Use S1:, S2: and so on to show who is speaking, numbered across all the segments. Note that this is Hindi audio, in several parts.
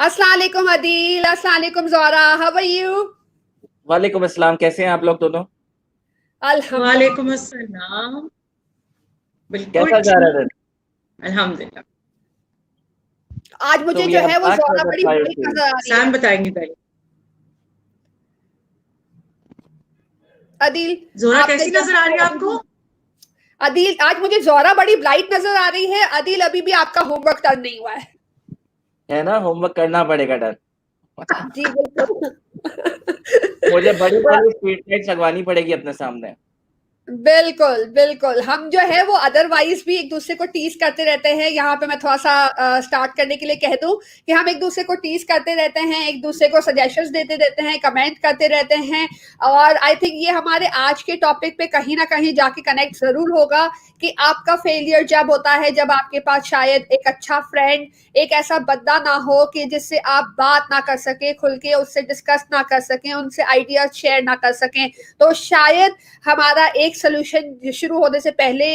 S1: अस्सलाम वालेकुम अदील, अस्सलाम वालेकुम ज़ोरा, हाउ आर यू?
S2: वालेकुम अस्सलाम। कैसे हैं आप लोग दोनों?
S1: अल्हम्दुलिल्लाह।
S3: वालेकुम अस्सलाम। बिल्कुल
S2: कैसा जा रहा है
S3: ठीक।
S2: दिन?
S3: अल्हम्दुलिल्लाह।
S1: आज
S2: So
S1: मुझे
S2: we
S1: जो
S2: are
S1: है वो
S2: back
S1: ज़ोरा
S2: with the
S1: बड़ी
S2: fire
S1: ब्राइट
S2: sale.
S1: नज़र आ रही है।
S3: सैम बताएंगी पहले।
S1: अदील,
S3: जोरा
S1: आपने
S3: कैसी
S1: जो
S3: नजर आ रही है आपको?
S1: अदील, आज मुझे ज़ोरा बड़ी ब्राइट नज़र आ रही है। अदील, अभी भी आपका होमवर्क डन नहीं हुआ है।
S2: है ना, होमवर्क करना पड़ेगा डन।
S1: जी, बिल्कुल।
S2: मुझे बड़ी-बड़ी स्ट्रीट लाइट्स लगवानी पड़ेगी अपने सामने।
S1: बिल्कुल, बिल्कुल। हम जो है वो अदरवाइज़ भी एक-दूसरे को टीज़ करते रहते हैं। यहाँ पे मैं थोड़ा-सा स्टार्ट करने के लिए कह दूँ कि हम एक-दूसरे को टीज़ करते रहते हैं, एक-दूसरे को सजेशंस देते रहते हैं, कमेंट करते रहते हैं और आई थिंक ये हमारे आज के टॉपिक पे कहीं न कहीं जाके कनेक्ट ज़रूर होगा कि आपका फेलियर जब होता है, जब आपके पास शायद एक अच्छा फ्रेंड, एक ऐसा बंदा ना हो कि जिससे आप बात ना कर सकें, खुल के उससे डिस्कस ना कर सकें, उनसे आइडियाज़ शेयर ना कर सकें। तो शायद हमारा एक सोल्यूशन शुरू होने से पहले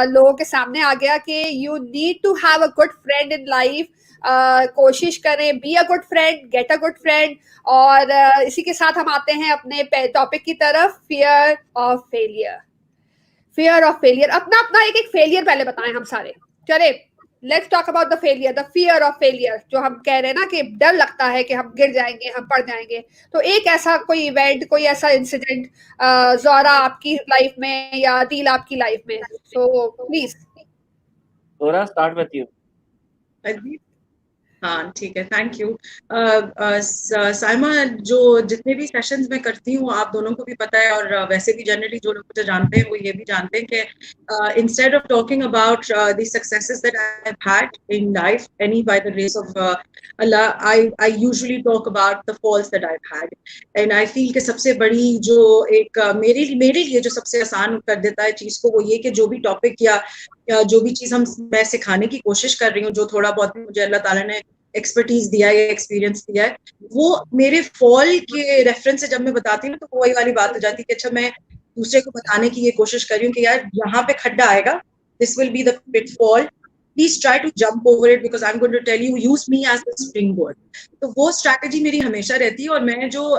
S1: लोगों के सामने आ गया कि you need to have a good friend in life. कोशिश करें, be a good friend, get a good friend. और इसी के साथ हम आते हैं अपने टॉपिक की तरफ, fear of failure. Fear of failure, अपना अपना एक एक फेलियर पहले बताएं हम सारे। चले, let's talk about the failure, the fear of failure, जो हम कह रहे हैं ना कि डर लगता है कि हम गिर जाएंगे, हम पड़ जाएंगे। तो एक ऐसा कोई इवेंट, कोई ऐसा इंसिडेंट ज़ोरा आपकी लाइफ में या दिल आपकी लाइफ में, सो प्लीज।
S2: थोड़ा स्टार्ट विद यू।
S3: अजीब। हाँ ठीक है, थैंक यू। साइमा, जो जितने भी सेशंस मैं करती हूँ आप दोनों को भी पता है, और वैसे भी जनरली जो लोग मुझे जानते हैं वो ये भी जानते हैं कि instead of talking about the successes that I have had in life, any by the grace of Allah, I usually talk about the falls that I have had. And I feel कि सबसे बड़ी जो एक मेरे लिए जो सबसे आसान कर देता है चीज को, वो ये कि जो भी टॉपिक या जो भी चीज मैं सिखाने की कोशिश कर रही हूँ, जो थोड़ा बहुत मुझे अल्लाह ताला ने एक्सपर्टीज दिया है, एक्सपीरियंस दिया है, वो मेरे फॉल के रेफरेंस से जब मैं बताती हूँ तो वही वाली बात हो जाती है कि अच्छा, मैं दूसरे को बताने की ये कोशिश कर रही हूँ कि यार यहाँ पे खड्डा आएगा, this will be the pitfall, please try to jump over it because I am going to tell you, use me as the spring board. तो वो स्ट्रैटेजी मेरी हमेशा रहती है। और मैं जो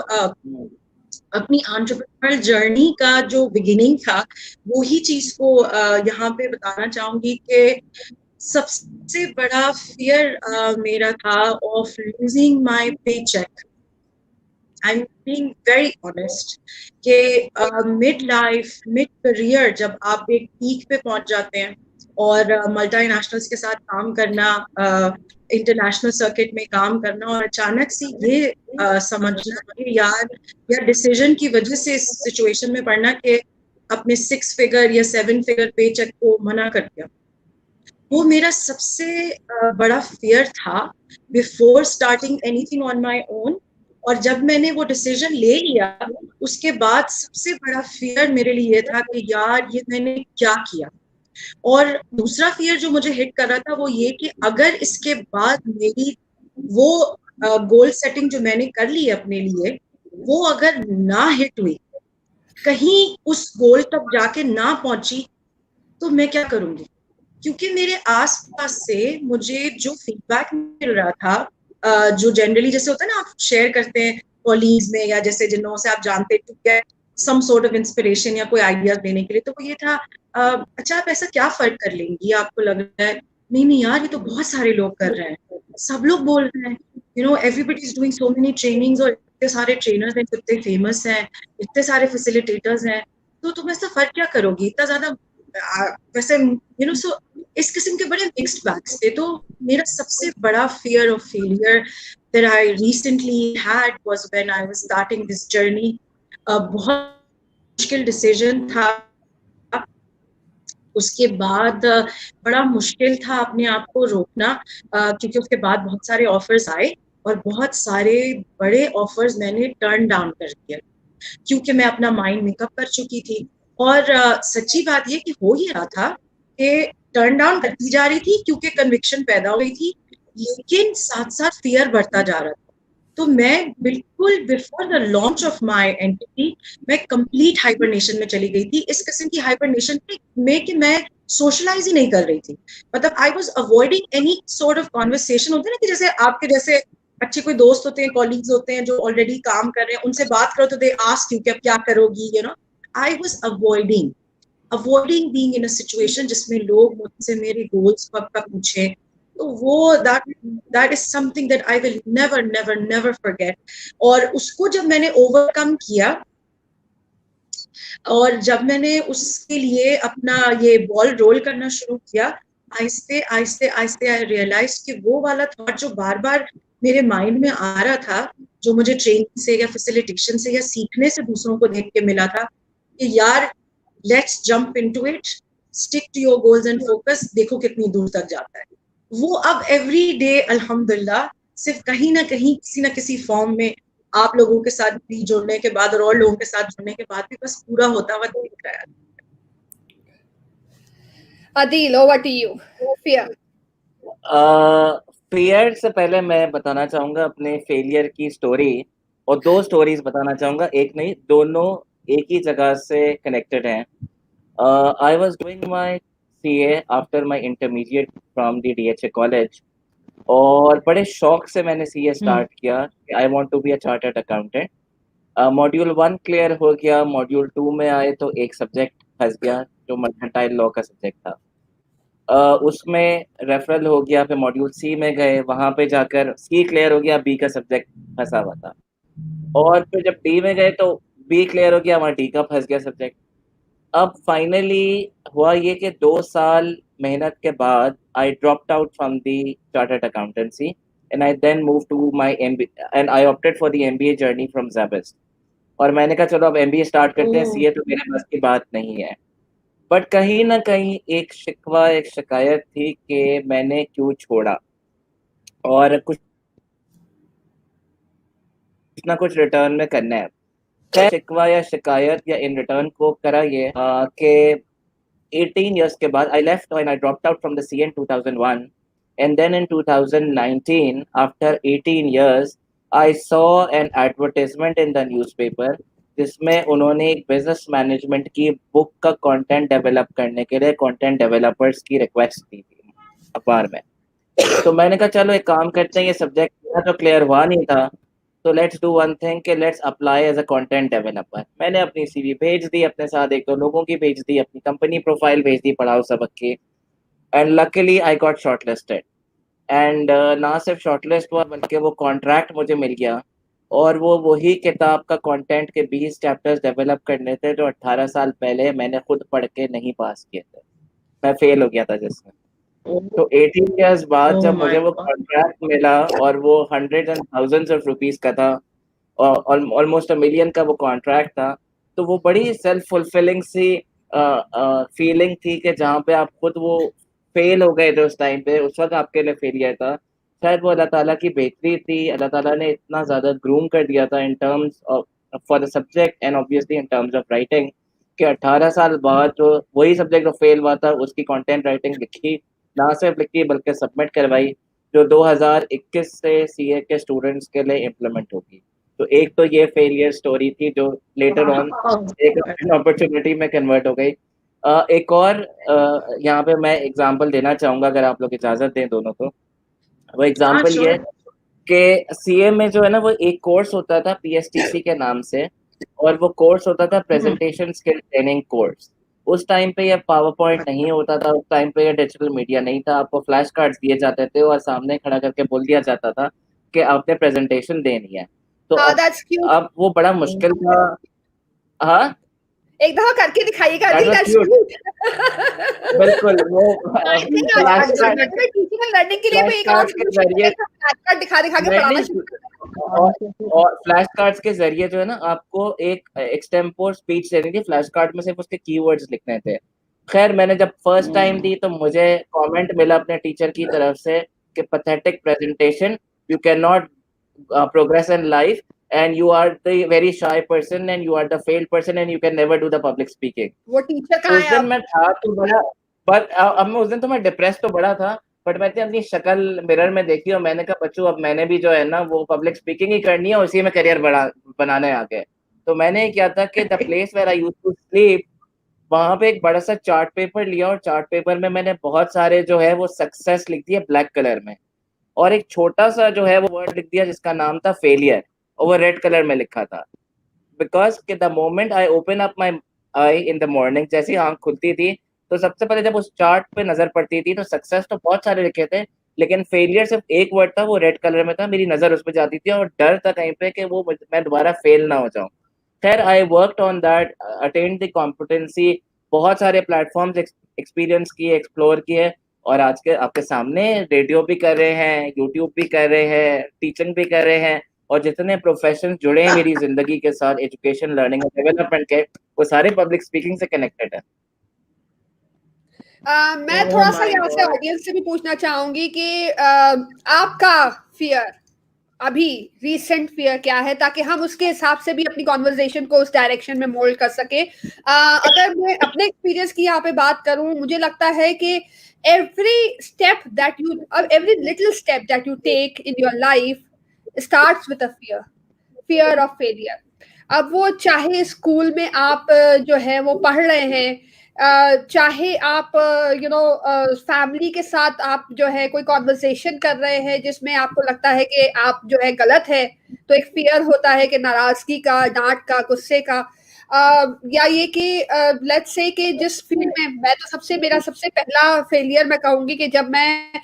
S3: अपनी एंटरप्रेन्योरल जर्नी का जो बिगिनिंग था, वो ही चीज को यहाँ पे बताना चाहूंगी कि सबसे बड़ा फियर मेरा था of losing my pay check. I am being very honest कि मिड लाइफ, मिड करियर, जब आप एक पीक पे पहुंच जाते हैं और मल्टी नेशनल्स के साथ काम करना, इंटरनेशनल सर्किट में काम करना, और अचानक से ये समझना कि यार, या डिसीजन की वजह से इस सिचुएशन में पड़ना कि अपने 6 फिगर या 7 फिगर पे चेक को मना कर दिया, वो मेरा सबसे बड़ा फियर था before starting anything on my own. और जब मैंने वो डिसीजन ले लिया, उसके बाद सबसे बड़ा फियर मेरे लिए ये था कि यार ये मैंने क्या किया। और दूसरा फियर जो मुझे हिट कर रहा था वो ये कि अगर इसके बाद मेरी वो गोल सेटिंग जो मैंने कर ली है अपने लिए, वो अगर ना हिट हुई, कहीं उस गोल तक जाके ना पहुंची, तो मैं क्या करूंगी? क्योंकि मेरे आसपास से मुझे जो फीडबैक मिल रहा था, जो जनरली जैसे होता है ना, आप शेयर करते हैं कॉलीग्स में या जैसे जिन्हों से आप जानते हैं, to get some sort of inspiration या कोई आइडियाज देने के लिए, तो वो ये था, अच्छा आप ऐसा क्या फर्क कर लेंगी, आपको लग रहा है नहीं नहीं यार, ये तो बहुत सारे लोग कर रहे हैं, सब लोग बोल रहे हैं, you know everybody is doing so many trainings, और इतने सारे ट्रेनर्स हैं, इतने फेमस हैं, इतने सारे फैसिलिटेटर्स हैं, तो तुम ऐसा फर्क क्या करोगी इतना ज्यादा, वैसे यू नो। सो इस किस्म के बड़े मिक्स्ड बैग्स थे। तो मेरा सबसे बड़ा fear of failure that I recently had was when I was starting this journey. बहुत मुश्किल डिसीजन था। उसके बाद बड़ा मुश्किल था अपने आप को रोकना, क्योंकि उसके बाद बहुत सारे ऑफर्स आए और बहुत सारे बड़े ऑफर्स मैंने टर्न डाउन कर दिए, क्योंकि मैं अपना माइंड मेकअप कर चुकी थी। और सच्ची बात ये कि हो ही रहा था कि टर्न डाउन करती जा रही थी क्योंकि कन्विक्शन पैदा हो गई थी, लेकिन साथ साथ फियर बढ़ता जा रहा था। तो मैं बिल्कुल before the launch of my entity, मैं कंप्लीट हाइबरनेशन में चली गई थी। इस किस्म की हाइबरनेशन में कि मैं सोशलाइज ही नहीं कर रही थी। मतलब I was avoiding any sort of conversation. होता है ना कि जैसे आपके जैसे अच्छे कोई दोस्त होते हैं, कॉलीग्स होते हैं जो ऑलरेडी काम कर रहे हैं, उनसे बात करो तो दे आस्क यू कि अब क्या करोगी, you know. I was avoiding being in a situation जिसमें लोग मुझसे मेरे गोल्स का पूछे। तो वो that is something that I will never never never forget. और उसको जब मैंने ओवरकम किया और जब मैंने उसके लिए अपना ये बॉल रोल करना शुरू किया, आहिस्ते आहिस्ते आहिस्ते आई रियलाइज कि वो वाला थॉट जो बार बार मेरे माइंड में आ रहा था, जो मुझे ट्रेनिंग से या फैसिलिटेशन से या सीखने से दूसरों को देख के मिला था कि यार let's jump into it, stick to your goals and focus, देखो कितनी दूर तक जाता है। वो अब एवरी डे अल्हम्दुलिल्लाह सिर्फ कहीं ना कहीं किसी ना किसी फॉर्म में आप लोगों के साथ भी जुड़ने के बाद और लोगों के साथ जुड़ने के बाद भी बस पूरा होता हुआ दिख रहा है।
S1: Adil, over to you. Fear.
S2: Fair से पहले मैं बताना चाहूंगा अपने फेलियर की स्टोरी, और 2 स्टोरीज बताना चाहूंगा, एक नहीं, दोनों एक ही जगह से कनेक्टेड हैं। I was doing my CA after my intermediate from the DHA college, और बड़े शौक से मैंने सीए स्टार्ट किया। I want to be a chartered accountant. Module 1 clear हो गया, मॉड्यूल 2 में आए तो एक सब्जेक्ट फंस गया जो मर्केंटाइल लॉ का सब्जेक्ट था। उसमें रेफरल हो गया, फिर मॉड्यूल सी में गए, वहां पे जाकर सी क्लियर हो गया, बी का सब्जेक्ट फंसा हुआ था। और फिर जब डी में गए तो बी क्लियर हो गया, वहाँ डी का फंस गया सब्जेक्ट। अब फाइनली हुआ ये कि 2 साल मेहनत के बाद I dropped out from the chartered accountancy and I then move to my MBA and I opted for the MBA journey from SZABIST. और मैंने कहा चलो अब एमबीए स्टार्ट करते हैं, सीए तो मेरे पास की बात नहीं है। बट कहीं ना कहीं एक शिकवा, एक शिकायत थी कि मैंने क्यों छोड़ा, और कुछ ना कुछ रिटर्न में करना है। शिकवा या शिकायत या इन रिटर्न को करा ये कि 18 years के बाद I left and I dropped out from the CA in 2001, and then in 2019 after 18 years I saw an advertisement in the newspaper जिसमें उन्होंने एक बिजनेस मैनेजमेंट की बुक का कंटेंट डेवलप करने के लिए कंटेंट डेवलपर्स की रिक्वेस्ट दी थी अखबार में। तो मैंने कहा चलो एक काम करते हैं, ये सब्जेक्ट तो क्लियर हुआ नहीं था, तो लेट्स डू वन थिंग कि let's apply as a content developer. मैंने अपनी सीवी भेज दी, अपने साथ 1-2 लोगों की भेज दी, अपनी कंपनी प्रोफाइल भेज दी पढ़ाओ सबक की, and luckily I got shortlisted. And ना सिर्फ शॉर्टलिस्ट हुआ बल्कि वो कॉन्ट्रैक्ट मुझे मिल गया, और वो वही किताब का कंटेंट के 20 चैप्टर्स डेवलप करने थे जो 18 साल पहले मैंने खुद पढ़ के नहीं पास किए थे, मैं फेल हो गया था जिसमें। तो 18 इयर्स बाद जब मुझे वो कॉन्ट्रैक्ट मिला और वो hundreds and thousands of rupees का था और ऑलमोस्ट $1 million का वो कॉन्ट्रैक्ट था, तो वो बड़ी सेल्फ फुलफिलिंग सी फीलिंग थी कि जहाँ पे आप खुद वो फेल हो गए थे उस टाइम पे, उस वक्त आपके लिए फेलियर था। शायद वो अल्लाह ताला की बेहतरी थी, अल्लाह ताला ने इतना ज़्यादा ग्रूम कर दिया था in terms of for the subject and obviously in terms of writing, कि 18 साल बाद जो वही सब्जेक्ट जो फेल हुआ था उसकी कंटेंट राइटिंग लिखी, ना सिर्फ लिखी बल्कि सबमिट करवाई, जो 2021 से सीए के स्टूडेंट्स के लिए इम्प्लीमेंट होगी। तो एक तो ये फेलियर स्टोरी थी जो लेटर ऑन एक अपॉर्चुनिटी में कन्वर्ट हो गई। एक और यहाँ पे मैं एग्जांपल देना चाहूंगा अगर आप लोग इजाजत दें दोनों को। वो एग्जांपल ये कि सीए में जो है ना वो एक कोर्स होता था पीएसटीसी के नाम से, और वो कोर्स होता था प्रेजेंटेशन स्किल ट्रेनिंग कोर्स। उस टाइम पे ये पावर पॉइंट नहीं होता था, उस टाइम पे ये डिजिटल मीडिया नहीं था, आपको फ्लैश कार्ड्स दिए जाते थे और सामने खड़ा करके बोल दिया जाता था कि आपने प्रेजेंटेशन देनी है। तो अब वो बड़ा मुश्किल था। हाँ,
S1: एक दफा करके दिखाइएगा।
S2: बिल्कुल, वो
S1: लर्निंग के लिए दिखा के पढ़ाना शुरू
S2: और फ्लैश कार्ड्स के जरिए जो है ना आपको एक एक्सटेम्पोर स्पीच देनी थी, फ्लैश कार्ड में सिर्फ उसके कीवर्ड्स लिखने थे। खैर मैंने जब फर्स्ट टाइम दी तो मुझे कमेंट मिला अपने टीचर की तरफ से कि pathetic presentation, you can not progress in life and you are the very shy person and you are the failed person and you can never do the public speaking।
S1: वो टीचर कहाँ है?
S2: उस दिन मैं था तो बड़ा, पर अब मैं उस दिन तो मैं डिप्रेस तो बड़ा था, बट मैंने अपनी शक्ल मिरर में देखी और मैंने कहा बच्चों अब मैंने भी जो है ना वो पब्लिक स्पीकिंग ही करनी है, उसी में करियर बनाने आगे। तो मैंने क्या था कि the place where I used to sleep, वहां पे एक बड़ा सा चार्ट पेपर लिया और चार्ट पेपर में मैंने बहुत सारे जो है वो सक्सेस लिख दिए ब्लैक कलर में। और एक छोटा सा जो है वो वर्ड लिख दिया जिसका नाम था फेलियर, और वो रेड कलर में लिखा था। बिकॉज कि the moment I open up my I in the morning, जैसे ही आंख खुलती थी तो सबसे पहले जब उस चार्ट पे नजर पड़ती थी तो सक्सेस तो बहुत सारे लिखे थे, लेकिन फेलियर सिर्फ एक वर्ड था, वो रेड कलर में था। मेरी नजर उस पर जाती थी और डर था कहीं पे कि वो मैं दोबारा फेल ना हो जाऊं। खैर I worked on that, attend the competency, बहुत सारे प्लेटफॉर्म्स एक्सपीरियंस किए, एक्सप्लोर किए, और आज के आपके सामने रेडियो भी कर रहे हैं, यूट्यूब भी कर रहे हैं, टीचिंग भी कर रहे हैं, और जितने प्रोफेशन जुड़े हैं मेरी जिंदगी के साथ एजुकेशन, लर्निंग और डेवलपमेंट के, वो सारे पब्लिक स्पीकिंग से कनेक्टेड है।
S1: मैं
S3: Oh
S1: थोड़ा सा
S3: my
S1: यहाँ से
S3: God.
S1: ऑडियंस से भी पूछना चाहूंगी कि आपका फियर अभी रीसेंट फियर क्या है, ताकि हम उसके हिसाब से भी अपनी कॉन्वर्जेशन को उस डायरेक्शन में मोल्ड कर सके। अगर मैं अपने एक्सपीरियंस की यहाँ पे बात करूं, मुझे लगता है कि every little step that you take in your life starts with a fear of failure. अब वो चाहे स्कूल में आप जो है वो पढ़ रहे हैं, चाहे आप फैमिली के साथ आप जो है कोई कॉन्वर्सेशन कर रहे हैं जिसमें आपको लगता है कि आप जो है गलत है, तो एक फियर होता है कि नाराजगी का, डांट का, गुस्से का, या ये कि लेट्स से कि जिस फील्ड में मैं तो मेरा सबसे पहला फेलियर मैं कहूंगी कि जब मैं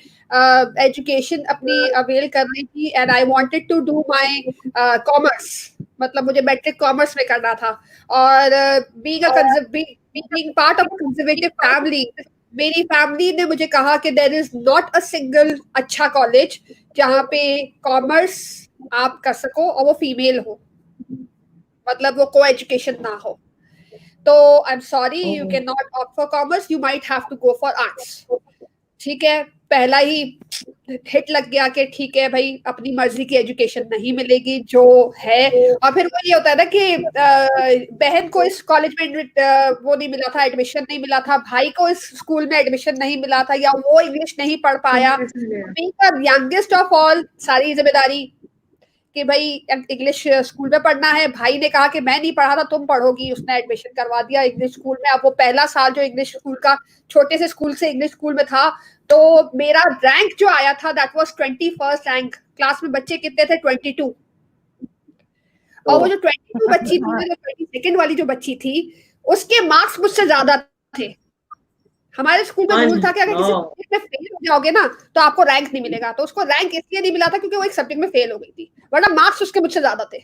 S1: एजुकेशन अपनी अवेल कर रही and I wanted to do my commerce, मतलब मुझे मैट्रिक कॉमर्स में करना था, और being part of conservative family, मेरी फैमिली ने मुझे कहा कि there is not a single अच्छा कॉलेज जहाँ पे कॉमर्स आप कर सको और वो फीमेल हो, मतलब वो को एजुकेशन ना हो। तो I am sorry, you can not opt for commerce, you might have to go for arts. ठीक है, पहला ही हिट लग गया कि ठीक है भाई, अपनी मर्जी की एजुकेशन नहीं मिलेगी जो है। और फिर वो ये होता है ना कि बहन को इस कॉलेज में वो नहीं मिला था, एडमिशन नहीं मिला था, भाई को इस स्कूल में एडमिशन नहीं मिला था, या वो इंग्लिश नहीं पढ़ पाया, यंगेस्ट ऑफ ऑल सारी जिम्मेदारी कि भाई इंग्लिश स्कूल में पढ़ना है। भाई ने कहा कि मैं नहीं पढ़ा था, तुम पढ़ोगी, उसने एडमिशन करवा दिया इंग्लिश स्कूल में। अब वो पहला साल जो इंग्लिश स्कूल का, छोटे से स्कूल से इंग्लिश स्कूल में था, तो मेरा रैंक जो आया था that was 21st rank. Class में बच्चे कितने थे? 22। और वो जो 22 बच्ची थी, जो 22nd वाली जो बच्ची थी, उसके मार्क्स मुझसे ज्यादा थे। हमारे स्कूल में रूल था कि अगर किसी सब्जेक्ट में फेल हो जाओगे ना तो आपको रैंक नहीं मिलेगा। तो उसको रैंक इसलिए नहीं मिला था क्योंकि वो एक सब्जेक्ट में फेल हो गई थी, वरना मार्क्स उसके मुझसे ज्यादा थे।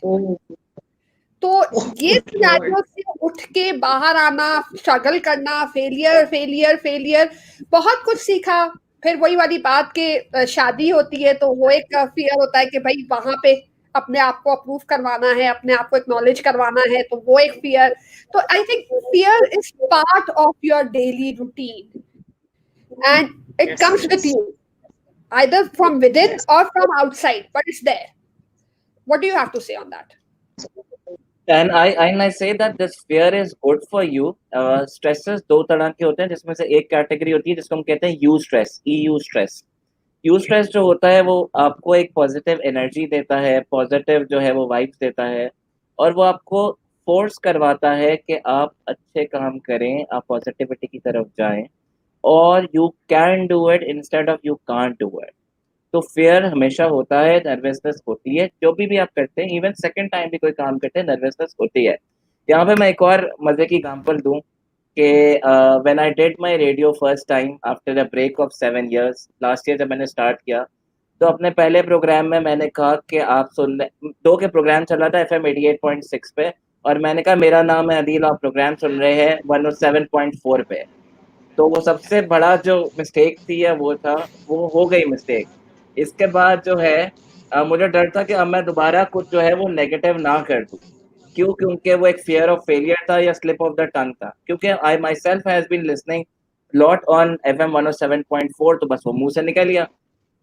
S1: तो ये सिनेरियो से उठ के बाहर आना, स्ट्रगल करना, फेलियर, बहुत कुछ सीखा। फिर वही वाली बात के शादी होती है तो वो एक फियर होता है कि भाई वहां पे अपने आप को अप्रूव करवाना है, अपने आप को एक्नॉलेज करवाना है, तो वो एक फियर। तो I think fear is part of your daily routine and it comes with you either from within or from outside, but it's there. What do you have to say on that?
S2: And I say that this fear is good for you. Stresses दो तरह के होते हैं, जिसमें से एक कैटेगरी होती है जिसको हम कहते हैं you stress, EU stress. You stress जो होता है वो आपको एक पॉजिटिव एनर्जी देता है, पॉजिटिव जो है वो वाइब्स देता है, और वो आपको फोर्स करवाता है कि आप अच्छे काम करें, आप पॉजिटिविटी की तरफ जाएं, और you can do it instead of you can't do it. तो फेयर हमेशा होता है, नर्वसनेस होती है, जो भी आप करते हैं, इवन सेकंड टाइम भी कोई काम करते हैं नर्वसनेस होती है। यहाँ पे मैं एक और मजे की एग्जांपल दूं कि when I did my radio first time after a break of 7 years, last year जब मैंने स्टार्ट किया, तो अपने पहले प्रोग्राम में मैंने कहा कि आप सुन, दो के प्रोग्राम चल रहा था FM 88.6 पे, और मैंने कहा मेरा नाम है अदील, आप प्रोग्राम सुन रहे हैं 107.4 पे। तो वो सबसे बड़ा जो मिस्टेक थी या वो था, वो हो गई मिस्टेक। इसके बाद जो है मुझे डर था कि अब मैं दोबारा कुछ जो है वो नेगेटिव ना कर दूं। क्यों? क्योंकि वो एक फियर ऑफ फेलियर था या स्लिप ऑफ द टंग था, क्योंकि I myself has been listening lot on FM 107.4, तो बस वो मुंह से निकल गया।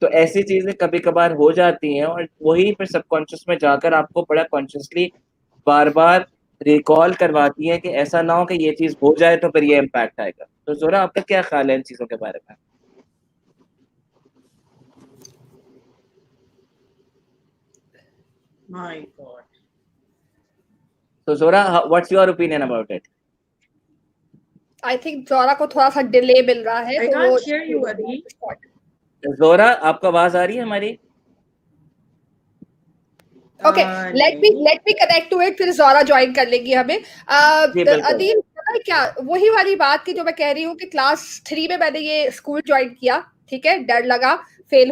S2: तो ऐसी चीजें कभी कभार हो जाती हैं, और वही फिर सबकॉन्शियस में जाकर आपको बड़ा कॉन्शियसली बार बार रिकॉल करवाती है कि ऐसा ना हो कि ये चीज हो जाए तो फिर ये इम्पैक्ट आएगा। तो जोरा, आपका क्या ख्याल है इन चीजों के बारे में?
S3: My God.
S2: So Zora, what's your opinion about it?
S1: I think Zora को थोड़ा सा डिले मिल रहा है,
S3: I
S1: तो
S3: can't hear you, Adi.
S2: जोरा, आपको आवाज आ रही है हमारी?
S1: Okay, let me connect to it, फिर जोरा ज्वाइन कर लेगी हमें।
S2: जी बिल्कुल।
S1: अदील, पता है क्या, वही वाली बात की जो मैं कह रही हूँ कि क्लास 3 में मैंने ये स्कूल ज्वाइन किया, ठीक है, डर लगा, फेल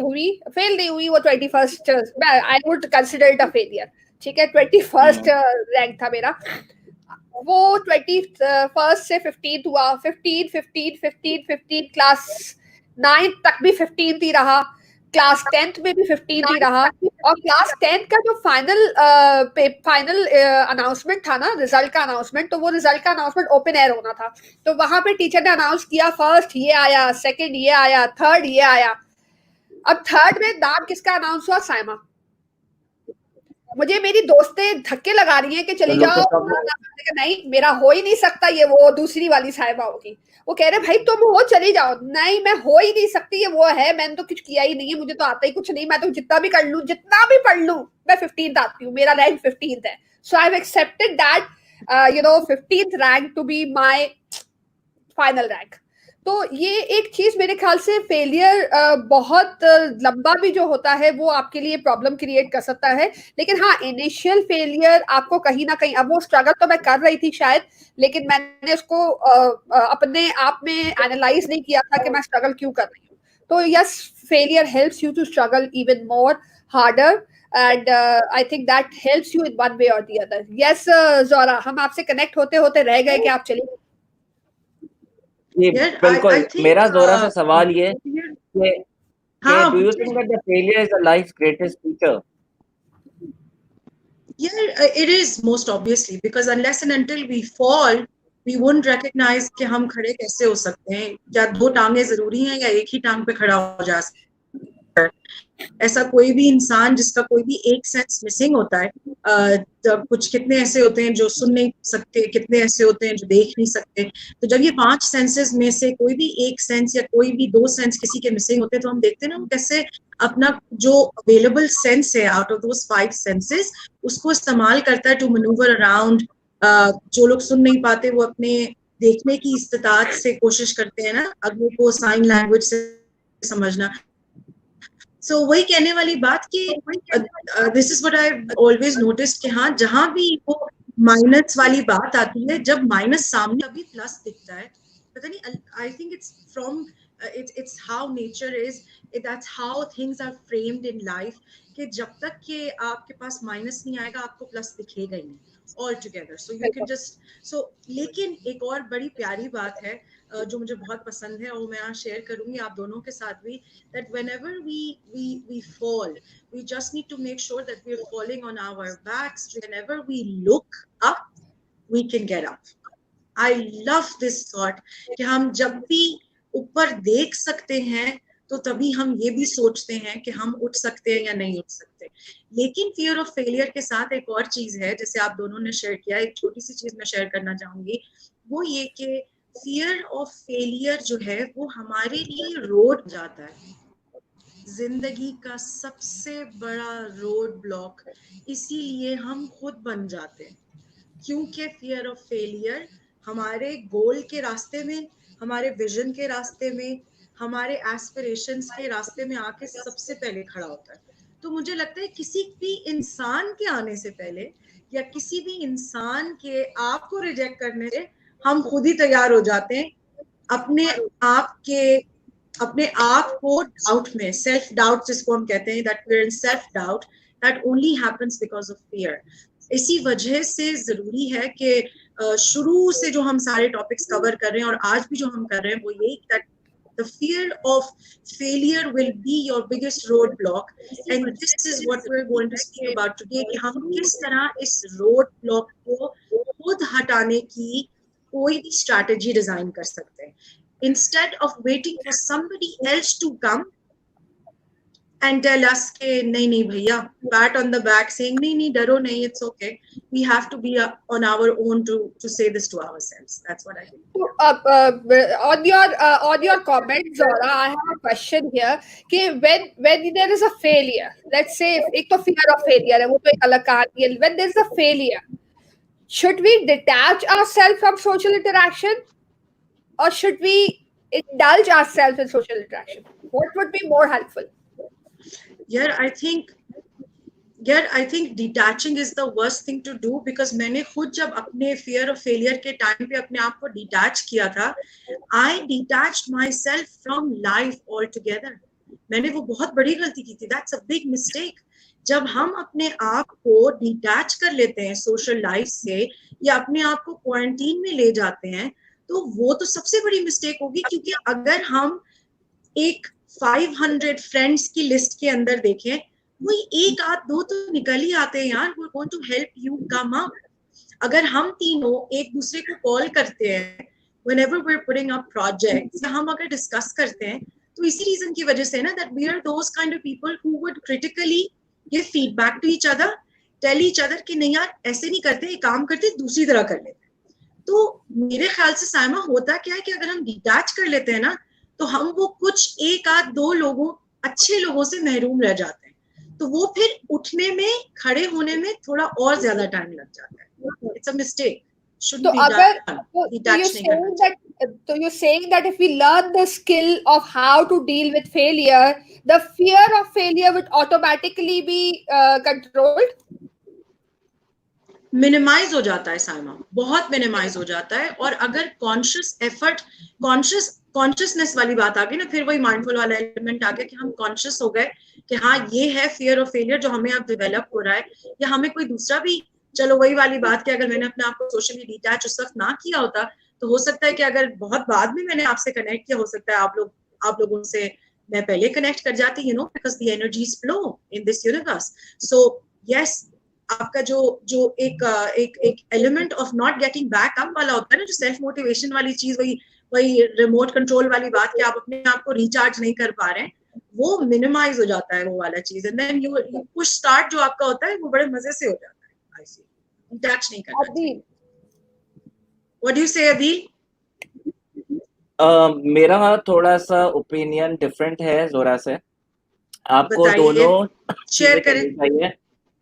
S1: नहीं हुई वो 21st, I would consider it a failure, ठीक है, 21st रैंक था मेरा। वो 21st से 15th हुआ, 15 क्लास 9 तक भी 15th ही रहा, क्लास 10th में भी 15th ही रहा, और क्लास 10th का जो फाइनल अनाउंसमेंट था ना, रिजल्ट का अनाउंसमेंट, तो वो रिजल्ट का अनाउंसमेंट ओपन एयर होना था, तो वहां पे टीचर ने अनाउंस किया, फर्स्ट ये आया, सेकंड ये आया, थर्ड ये आया। अब थर्ड में नाम किसका अनाउंस हुआ? साइमा। मुझे मेरी दोस्तें धक्के लगा रही हैं कि चली जाओ, नहीं मेरा हो ही नहीं सकता, ये वो दूसरी वाली साहिबा होगी। वो कह रहे भाई तुम हो, चली जाओ। नहीं, मैं हो ही नहीं सकती, ये वो है, मैंने तो कुछ किया ही नहीं है, मुझे तो आता ही कुछ नहीं, मैं तो जितना भी कर लूं, जितना भी पढ़ लूं, मैं 15th आती हूँ, मेरा रैंक 15th है। So I have accepted that 15th rank to be my final rank. तो ये एक चीज मेरे ख्याल से फेलियर बहुत लंबा भी जो होता है वो आपके लिए प्रॉब्लम क्रिएट कर सकता है, लेकिन हाँ, इनिशियल फेलियर आपको कहीं ना कहीं, अब वो स्ट्रगल तो मैं कर रही थी शायद, लेकिन मैंने उसको अपने आप में एनालाइज नहीं किया था कि मैं स्ट्रगल क्यों कर रही हूँ। तो yes, failure helps you to struggle even more harder, and I think that helps you in one way or the other. Yes जोरा, हम आपसे कनेक्ट होते होते रह गए कि आप चली।
S2: जी बिल्कुल। मेरा जोरा से सवाल ये कि do you think that the failure is the life's greatest teacher?
S3: Yeah, it is most obviously, because unless and until we fall, we won't recognize कि हम खड़े कैसे हो सकते हैं, या दो टांगे जरूरी हैं या एक ही टांग पे खड़ा हो जा सकते हैं। ऐसा कोई भी इंसान जिसका कोई भी एक सेंस मिसिंग होता है, जब कुछ कितने ऐसे होते हैं जो सुन नहीं सकते, कितने ऐसे होते हैं जो देख नहीं सकते, तो जब ये 5 सेंसेस में से कोई भी एक सेंस या कोई भी 2 सेंस किसी के मिसिंग होते हैं, तो हम देखते हैं ना कैसे अपना जो अवेलेबल सेंस है आउट ऑफ दोस 5 सेंसेस, उसको इस्तेमाल करता है टू मैन्यूवर अराउंड। जो लोग सुन नहीं पाते वो अपने देखने की इस्तात से कोशिश करते हैं ना अगले को साइन लैंग्वेज से समझना। सो वही कहने वाली बात कि this is what I always noticed कि हाँ, जहां भी वो माइनस वाली बात आती है, जब माइनस सामने अभी प्लस दिखता है, पता नहीं, I think it's from it's how nature is, that's how things are framed in life, कि जब तक कि आपके पास माइनस नहीं आएगा आपको प्लस दिखेगा ही नहीं all together. So you can just so, लेकिन एक और बड़ी प्यारी बात है जो मुझे बहुत पसंद है और मैं यहाँ शेयर करूंगी आप दोनों के साथ भी, that whenever we fall, we just need to make sure that we are falling on our backs. Whenever we look up, we can get up. I love this thought कि हम जब भी ऊपर देख सकते हैं तो तभी हम ये भी सोचते हैं कि हम उठ सकते हैं या नहीं उठ सकते। लेकिन फियर ऑफ फेलियर के साथ एक और चीज है, जैसे आप दोनों ने शेयर किया, एक छोटी सी चीज मैं शेयर करना चाहूंगी, वो ये कि फियर ऑफ फेलियर जो है वो हमारे लिए रोड जाता है, जिंदगी का सबसे बड़ा रोड ब्लॉक, इसीलिए हम खुद बन जाते हैं, क्योंकि फियर ऑफ फेलियर हमारे गोल के रास्ते में, हमारे विजन के रास्ते में, हमारे एस्पिरेशंस के रास्ते में आके सबसे पहले खड़ा होता है। तो मुझे लगता है किसी भी इंसान के आने से पहले या किसी भी इंसान के आप को रिजेक्ट करने से हम खुद ही तैयार हो जाते हैं अपने आप को डाउट में, सेल्फ डाउट जिसको हम कहते हैं, that we are in self doubt, that only happens because of fear. इसी वजह से जरूरी है कि शुरू से जो हम सारे टॉपिक्स कवर कर रहे हैं और आज भी जो हम कर रहे हैं वो यही, that the fear of failure will be your biggest roadblock, and this is what we're going to speak about today, कि हम किस तरह इस roadblock को खुद हटाने की कोई भी strategy डिजाइन कर सकते हैं, instead of waiting for somebody else to come and tell us के नहीं भैया, pat on the back saying नहीं डरो नहीं, it's okay, we have to be on our own to say this to ourselves. That's what I think.
S1: On your comment, Zora, I have a question here कि when there is a failure, let's say एक तो fear of failure है, वो तो एक अलग कहानी है, when there is a failure, should we detach ourselves from social interaction or should we indulge ourselves in social interaction? What would be more helpful?
S3: I think detaching is the worst thing to do, because मैंने खुद जब अपने fear of failure के time पे अपने आप को detach किया था, I detached myself from life altogether. मैंने वो बहुत बड़ी गलती की थी. That's a big mistake. जब हम अपने आप को डिटैच कर लेते हैं सोशल लाइफ से या अपने आप को क्वारंटीन में ले जाते हैं, तो वो तो सबसे बड़ी मिस्टेक होगी. क्योंकि अगर हम एक 500 फ्रेंड्स की लिस्ट के अंदर देखें, वही एक आध दो तो निकल ही आते हैं यार, वो going to help you come up. अगर हम तीनों एक दूसरे को कॉल करते हैं whenever we're putting up projects, या हम अगर डिस्कस करते हैं, तो इसी रीजन की वजह से ना, that we are those kind of people who would critically give feedback to each other, tell each other कि नहीं यार ऐसे नहीं करते, ये काम करते दूसरी तरह कर लेते. तो मेरे ख्याल से साइमा होता क्या है कि अगर हम डिटैच कर लेते हैं ना, तो हम वो कुछ एक आध दो लोगों अच्छे लोगों से महरूम रह जाते हैं. तो वो फिर उठने में, खड़े होने में थोड़ा और ज्यादा टाइम लग जाता है. It's a mistake.
S1: तो अगर you're saying that if we learn the skill of how to deal with failure, the fear of failure would automatically be controlled.
S3: Minimize हो जाता है साइमा, बहुत मिनिमाइज हो जाता है. और अगर कॉन्शियस एफर्ट, कॉन्शियसनेस वाली बात आ गई ना, फिर वही माइंडफुल वाला एलिमेंट आ गया कि हम कॉन्शियस हो गए कि हाँ ये है फियर ऑफ फेलियर जो हमें अब डेवलप हो रहा है. या हमें कोई दूसरा भी, चलो वही वाली बात कि अगर मैंने अपने आप को सोशली डिटैच उस वक्त ना किया होता, तो हो सकता है कि अगर बहुत बाद में मैंने आपसे कनेक्ट किया, हो सकता है आप लोगों से मैं पहले कनेक्ट कर जाती, you know, because the energies flow in this universe. So yes, आपका जो एक element of not getting back up वाला होता है ना, जो सेल्फ मोटिवेशन वाली चीज, वही रिमोट कंट्रोल वाली बात कि आप अपने आप को रिचार्ज नहीं कर पा रहे हैं, वो मिनिमाइज हो जाता है वो वाला चीज. And then you push start जो आपका होता है वो बड़े मजे से हो जाता है. आई सी, डिटैच नहीं करना चाहिए. व्हाट डू यू से अदील?
S2: मेरा थोड़ा सा ओपिनियन डिफरेंट है जोरा से. आपको
S3: बताइए,
S2: दोनों
S3: शेयर
S2: चीजें
S3: करें.
S2: करनी चाहिए.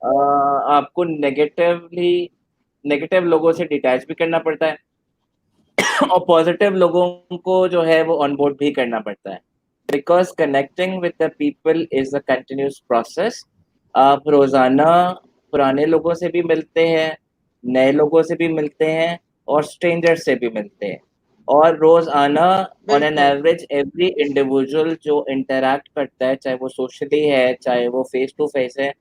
S2: आपको नेगेटिव लोगों से डिटैच भी करना पड़ता है और पॉजिटिव लोगों को जो है वो ऑन बोर्ड भी करना पड़ता है, because connecting with the people is a continuous process. आप रोजाना पुराने लोगों से भी मिलते हैं, नए लोगों से भी मिलते हैं और स्ट्रेंजर से भी मिलते हैं. और रोज आना on an average every individual जो इंटरैक्ट करता है, चाहे वो सोशली है चाहे वो फेस टू फेस है,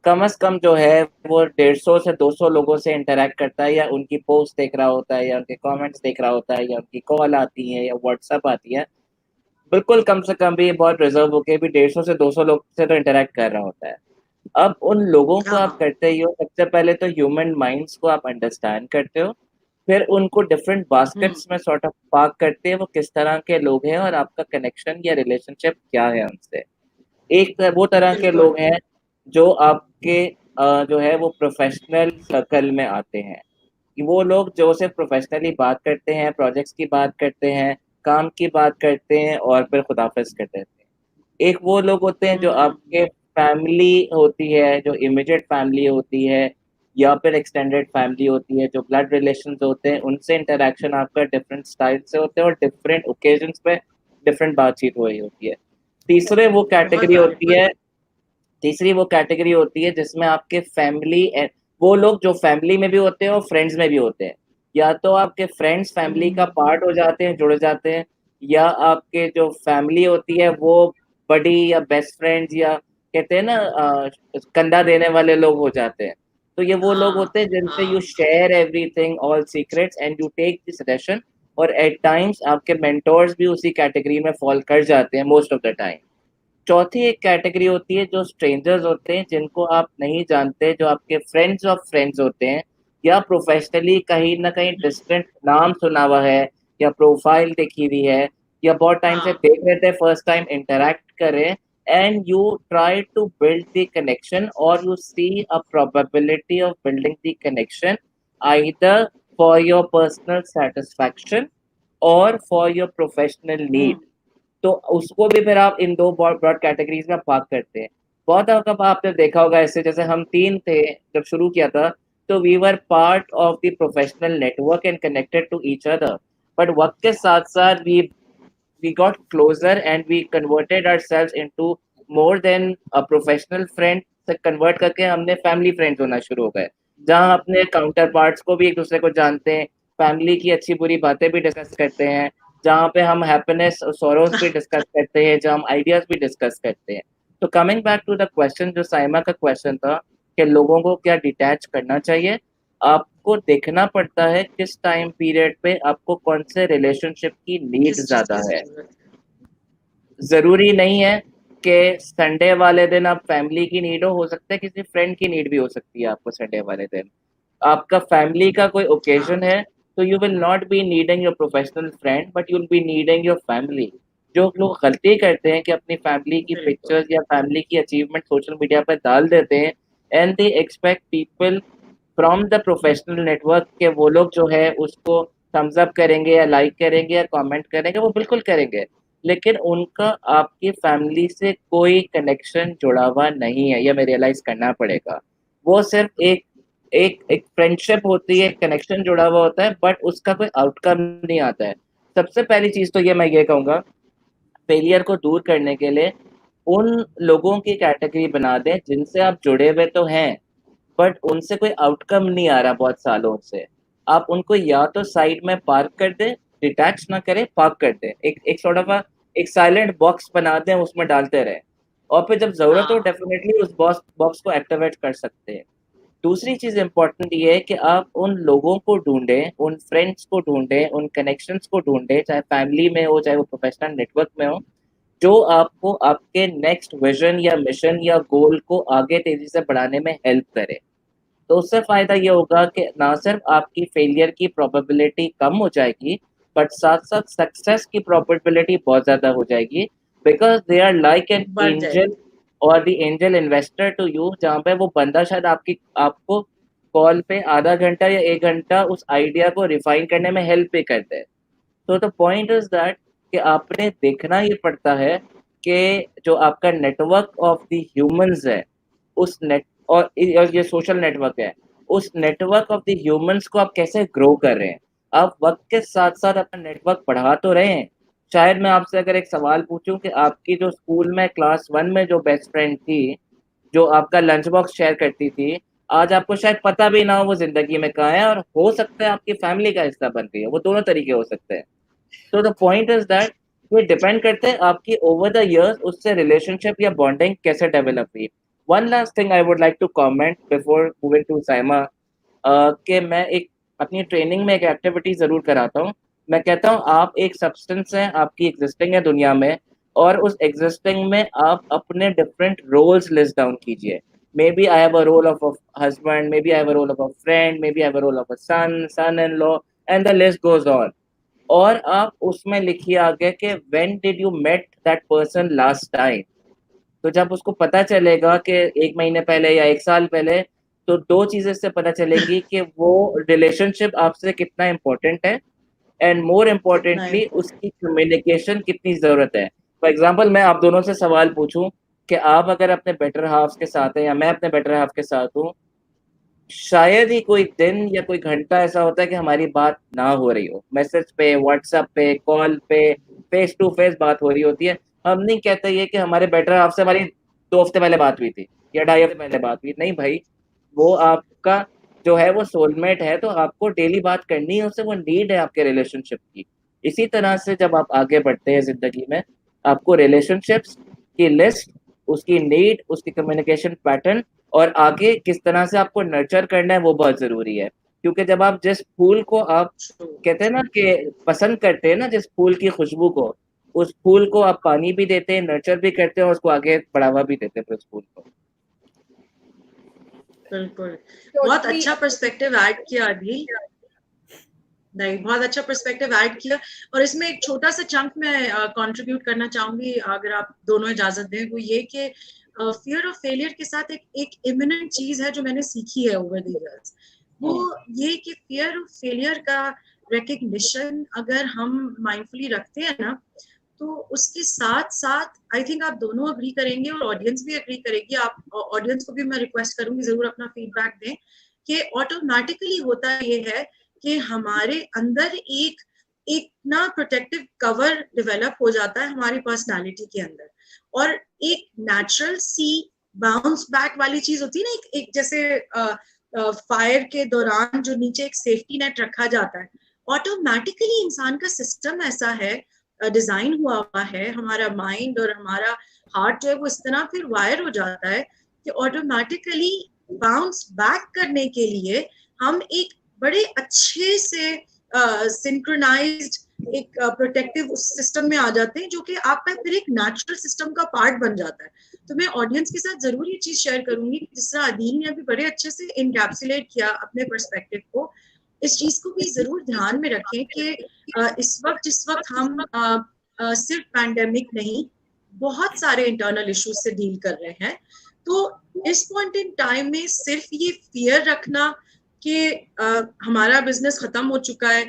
S2: कम से कम जो है वो 150 से 200 लोगों से इंटरैक्ट करता है, या उनकी पोस्ट देख रहा होता है, या उनके कमेंट्स देख रहा होता है, या उनकी कॉल आती है या व्हाट्सएप आती है. बिल्कुल कम से कम भी बहुत रिजर्व होके भी 150 से 200 लोग से तो इंटरैक्ट कर रहा होता है. अब उन लोगों को आप करते ही हो, सबसे पहले तो ह्यूमन माइंड्स को आप अंडरस्टैंड करते हो, फिर उनको डिफरेंट बास्केट्स में सॉर्ट ऑफ पार्क करते हैं, वो किस तरह के लोग हैं और आपका कनेक्शन या रिलेशनशिप क्या है उनसे. एक वो तरह के लोग हैं जो आपके जो है वो प्रोफेशनल सर्कल में आते हैं. वो लोग जो सिर्फ प्रोफेशनली बात करते हैं, प्रोजेक्ट्स की बात करते हैं, काम की बात करते हैं और फिर खुदाफिज कर देते हैं. एक वो लोग होते हैं जो आपके फैमिली होती है, जो इमीडिएट फैमिली होती है या फिर एक्सटेंडेड फैमिली होती है, जो ब्लड रिलेशंस होते हैं, उनसे इंटरेक्शन आपका डिफरेंट स्टाइल से होते हैं और डिफरेंट ओकेजन्स पे डिफरेंट बातचीत हो रही होती है. तीसरी वो कैटेगरी होती है जिसमें आपके फैमिली, वो लोग जो फैमिली में भी होते हैं और फ्रेंड्स में भी होते हैं. या तो आपके फ्रेंड्स फैमिली का पार्ट हो जाते हैं, जुड़ जाते हैं, या आपके जो फैमिली होती है वो बड़ी या बेस्ट फ्रेंड्स या कहते हैं ना कंधा देने वाले लोग हो जाते हैं. तो ये वो लोग होते हैं जिनसे you share everything, all secrets, and you take the suggestion. और एट टाइम्स आपके मेंटोर्स भी उसी कैटेगरी में फॉल कर जाते हैं मोस्ट ऑफ द टाइम. चौथी एक कैटेगरी होती है जो स्ट्रेंजर्स होते हैं, जिनको आप नहीं जानते, जो आपके फ्रेंड्स ऑफ फ्रेंड्स होते हैं, या प्रोफेशनली कहीं ना कहीं डिस्टेंट नाम सुना हुआ है या प्रोफाइल देखी हुई है या बहुत टाइम से देख रहे थे, फर्स्ट टाइम इंटरैक्ट करें, and you try to build the connection, or you see a probability of building the connection either for your personal satisfaction or for your professional need. तो उसको भी फिर आप इन दो ब्रॉड कैटेगरीज में भाग करते हैं. बहुत आपने देखा होगा ऐसे, जैसे हम तीन थे जब शुरू किया था, तो we were part of the professional network and connected to each other, but वक्त के साथ साथ we we got closer and we converted ourselves into more than a professional friend से convert करके हमने family friends होना शुरू हो गए, जहाँ अपने काउंटर पार्ट्स को भी एक दूसरे को जानते हैं, फैमिली की अच्छी बुरी बातें भी डिस्कस करते हैं, जहाँ पे हम हैप्पीनेस और सॉरोज भी डिस्कस करते हैं, जहाँ हम आइडियाज भी डिस्कस करते हैं। तो coming back to the question, जो साइमा का क्वेश्चन था कि लोगों को क्या डिटैच करना चाहिए, आपको देखना पड़ता है किस टाइम पीरियड पे आपको कौन से रिलेशनशिप की नीड
S3: किस चीज
S2: ज्यादा
S3: की
S2: है।
S3: जरूरत है?
S2: जरूरी नहीं है कि संडे वाले दिन आप फैमिली की नीड हो सकता है किसी फ्रेंड की नीड भी हो सकती है आपको संडे वाले दिन। आपका फैमिली का कोई ओकेजन है तो you will not be needing your professional friend but you will be needing your family. जो लोग गलती करते हैं कि अपनी फैमिली की
S3: बिल्कुल
S2: पिक्चर्स या फैमिली की अचीवमेंट सोशल मीडिया पर डाल देते हैं and they expect people from the professional network के वो लोग जो है उसको थम्स अप करेंगे या लाइक करेंगे या कमेंट करेंगे, वो बिल्कुल करेंगे, लेकिन उनका आपकी फैमिली से कोई कनेक्शन जुड़ा हुआ नहीं है, ये हमें रियलाइज करना पड़ेगा। वो सिर्फ एक एक एक फ्रेंडशिप होती है, कनेक्शन जुड़ा हुआ होता है, बट उसका कोई आउटकम नहीं आता है। सबसे पहली चीज तो ये मैं ये कहूंगा, फेलियर को दूर करने के लिए उन लोगों की कैटेगरी बना दें जिनसे आप जुड़े हुए तो हैं बट उनसे कोई आउटकम नहीं आ रहा बहुत सालों से। आप उनको या तो साइड में पार्क कर दें, डिटैच ना करें, पार्क कर दें, एक सॉर्ट ऑफ एक साइलेंट बॉक्स बना दें, उसमें डालते रहें, और फिर जब जरूरत हो
S3: हाँ
S2: डेफिनेटली उस बॉक्स को एक्टिवेट कर सकते हैं। दूसरी चीज इंपॉर्टेंट ये है कि आप उन लोगों को ढूंढें, उन फ्रेंड्स को ढूंढें, उन कनेक्शंस को ढूंढें, चाहे फैमिली में हो चाहे वो प्रोफेशनल नेटवर्क में हो, जो आपको आपके नेक्स्ट विजन या मिशन या गोल को आगे तेजी से बढ़ाने में हेल्प करे। तो उससे फायदा ये होगा कि ना सिर्फ आपकी फेलियर की प्रोबेबिलिटी कम हो जाएगी बट साथ साथ सक्सेस की प्रोबेबिलिटी बहुत ज्यादा हो जाएगी, because they are like an
S3: बढ़
S2: एंजल
S3: जाएगी।
S2: और the angel investor to you, जहाँ पे वो बंदा शायद आपको कॉल पे आधा घंटा या 1 घंटा उस आइडिया को रिफाइन करने में हेल्प भी करते हैं। तो द पॉइंट इज दैट कि आपने देखना ये पड़ता है कि जो आपका नेटवर्क ऑफ द ह्यूमंस है उस नेट और ये सोशल नेटवर्क है, उस नेटवर्क ऑफ द ह्यूमंस को आप कैसे ग्रो कर रहे हैं। आप वक्त के साथ साथ अपना नेटवर्क बढ़ा तो रहे हैं। शायद मैं आपसे अगर एक सवाल पूछूं कि आपकी जो स्कूल में क्लास 1 में जो बेस्ट फ्रेंड थी, जो आपका लंच बॉक्स शेयर करती थी, आज आपको शायद पता भी ना हो वो जिंदगी में कहाँ है, और हो सकता है आपकी फैमिली का हिस्सा बन गई है। वो दोनों तरीके हो सकते हैं। तो द पॉइंट इज दैट ये डिपेंड करते हैं आपकी ओवर द इयर्स उससे रिलेशनशिप या बॉन्डिंग कैसे डेवलप हुई। One last thing I would like to comment before moving to Saima, कि मैं एक अपनी ट्रेनिंग में एक एक्टिविटी जरूर कराता हूँ। मैं कहता हूँ आप एक सब्सटेंस है, आपकी एग्जिस्टिंग है दुनिया में, और उस एग्जिस्टिंग में आप अपने डिफरेंट रोल्स लिस्ट डाउन कीजिए। Maybe I have a role of a husband, maybe I have a role of a friend, maybe I have a role of a son in law, and the list goes on. और आप उसमें लिखिए आगे कि when did you met that person last time. तो जब उसको पता चलेगा कि 1 महीने पहले या 1 साल पहले, तो दो चीजें इससे पता चलेंगी कि वो रिलेशनशिप आपसे कितना इम्पोर्टेंट है, एंड मोर
S3: कितना
S2: इम्पोर्टेंटली
S3: इम्पोर्टेंट।
S2: उसकी कम्युनिकेशन कितनी जरूरत है। फॉर एग्जाम्पल मैं आप दोनों से सवाल पूछूं कि आप अगर अपने बेटर हाफ के साथ हैं या मैं अपने बेटर हाफ के साथ हूँ, शायद ही कोई दिन या कोई घंटा ऐसा होता है कि हमारी बात ना हो रही हो, मैसेज पे, व्हाट्सएप पे, कॉल पे, फेस टू फेस बात हो रही होती है। हम नहीं कहते ये कि हमारे बेटर हाफ से हमारी 2 हफ्ते पहले बात हुई थी या 2.5 हफ्ते पहले बात हुई, नहीं भाई, वो आपका जो है वो सोलमेट है, तो आपको डेली बात करनी है उससे, वो नीड है आपके रिलेशनशिप की। इसी तरह से जब आप आगे बढ़ते हैं जिंदगी में, आपको रिलेशनशिप्स की लिस्ट, उसकी नीड, उसकी कम्युनिकेशन पैटर्न, और आगे किस तरह से आपको नर्चर करना है वो बहुत जरूरी है। क्योंकि जब आप जिस फूल को आप कहते हैं ना कि पसंद करते हैं ना, जिस फूल की खुशबू को, उस फूल को आप पानी भी देते हैं, नर्चर भी करते हैं, और उसको आगे बढ़ावा भी देते हैं फिर उस फूल को।
S3: बिल्कुल, बहुत
S1: Totally
S3: अच्छा पर्सपेक्टिव ऐड किया अभी। नहीं, बहुत अच्छा पर्सपेक्टिव ऐड किया। और इसमें एक छोटा सा चंक मैं कंट्रीब्यूट करना चाहूंगी, अगर आप दोनों इजाजत दें, वो ये कि फियर ऑफ फेलियर के साथ एक इमिनेंट चीज है जो मैंने सीखी है ओवर द इयर्स, वो ये कि फियर ऑफ फेलियर का रिकग्निशन अगर हम माइंडफुली रखते हैं ना, तो उसके साथ साथ आई थिंक आप दोनों अग्री करेंगे और ऑडियंस भी अग्री करेगी। आप ऑडियंस को भी मैं रिक्वेस्ट करूंगी जरूर अपना फीडबैक दें कि ऑटोमेटिकली होता ये है कि हमारे अंदर एक एक ना प्रोटेक्टिव कवर डेवलप हो जाता है हमारी पर्सनालिटी के अंदर, और एक नेचुरल सी बाउंस बैक वाली चीज होती है ना, एक जैसे फायर के दौरान जो नीचे एक सेफ्टी नेट रखा जाता है, ऑटोमेटिकली इंसान का सिस्टम ऐसा है, डिजाइन हुआ है, हमारा माइंड और हमारा हार्ट जो है वो इस तरह फिर वायर हो जाता है कि ऑटोमेटिकली बाउंस बैक करने के लिए हम एक बड़े अच्छे से सिंक्रोनाइज्ड एक प्रोटेक्टिव सिस्टम में आ जाते हैं, जो कि आपका फिर एक नेचुरल सिस्टम का पार्ट बन जाता है। तो मैं ऑडियंस के साथ जरूर ये चीज शेयर करूंगी, जिस तरह अदील ने अभी बड़े अच्छे से इनकैप्सुलेट किया अपने पर्सपेक्टिव को, इस चीज को भी जरूर ध्यान में रखें कि जिस वक्त हम सिर्फ पैंडेमिक नहीं, बहुत सारे इंटरनल इश्यूज से डील कर रहे हैं, तो इस पॉइंट इन टाइम में सिर्फ ये फियर रखना कि हमारा बिजनेस खत्म हो चुका है,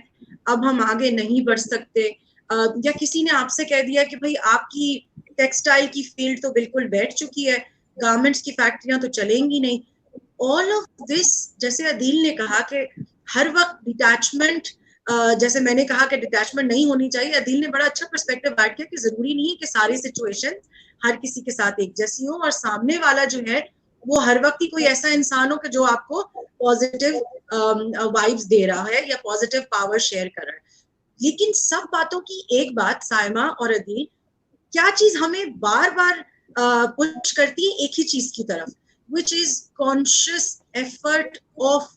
S3: अब हम आगे नहीं बढ़ सकते, या किसी ने आपसे कह दिया कि भाई आपकी टेक्सटाइल की फील्ड तो बिल्कुल बैठ चुकी है, गारमेंट्स की फैक्ट्रियां तो चलेंगी नहीं, ऑल ऑफ दिस, जैसे अदील ने कहा कि हर वक्त डिटैचमेंट, जैसे मैंने कहा कि डिटैचमेंट नहीं होनी चाहिए, अदील ने बड़ा अच्छा पर्सपेक्टिव ऐड किया कि जरूरी नहीं है कि सारी सिचुएशन हर किसी के साथ एक जैसी हो, और सामने वाला जो है वो हर वक्त ही कोई ऐसा इंसान हो कि जो आपको पॉजिटिव वाइब्स दे रहा है या पॉजिटिव पावर शेयर कर रहा है। लेकिन सब बातों की एक बात, साइमा और अदील, क्या चीज हमें बार बार पुश करती है एक ही चीज की तरफ, which is conscious effort of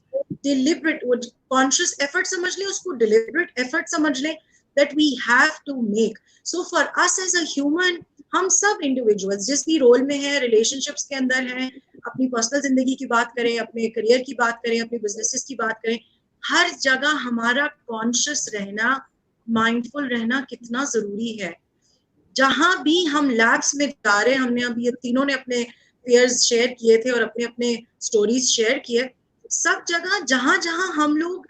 S3: deliberate, conscious effort समझ लें उसको, deliberate effort समझ लें, that we have to make. So for us as a human, हम सब इंडिविजुअल्स जिस भी रोल में हैं, रिलेशनशिप्स के अंदर हैं, अपनी पर्सनल जिंदगी की बात करें, अपने करियर की बात करें, अपने बिजनेसेस की बात करें, हर जगह हमारा कॉन्शियस रहना, माइंडफुल रहना कितना जरूरी है। जहां भी हम लैब्स में जा रहे हैं, हमने अभी तीनों ने अपने पेयर्स शेयर किए थे और अपने अपने स्टोरीज शेयर किए, सब जगह जहां जहां हम लोग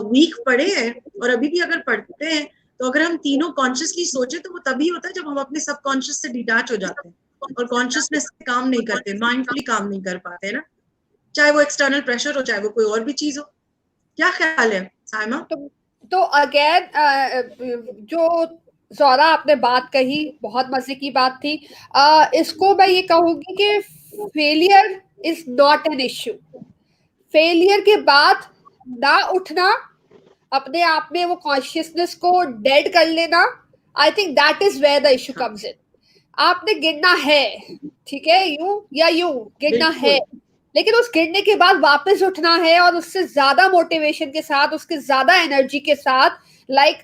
S3: वीक पड़े हैं, और अभी भी अगर पढ़ते हैं, तो अगर हम तीनों कॉन्शियसली सोचे तो वो तभी होता है जब हम अपने सबकॉन्शियस से डिटैच हो जाते हैं और कॉन्शियसनेस से काम नहीं करते, माइंडफुली काम नहीं कर पाते ना, चाहे वो एक्सटर्नल प्रेशर हो, चाहे वो कोई और भी चीज हो। क्या ख्याल है साइमा?
S1: तो अगेन जो ज़ोरा आपने बात कही, बहुत मजे की बात थी। इसको मैं ये कहूंगी कि failure is not an issue. Failure के बाद ना उठना, अपने आप में वो कॉन्शियसनेस को डेड कर लेना, I think that is where the issue comes in. आपने गिरना है, ठीक है, यूं या यूं गिरना है, लेकिन उस गिरने के बाद वापस उठना है, और उससे ज्यादा मोटिवेशन के साथ, उसके ज्यादा एनर्जी के साथ।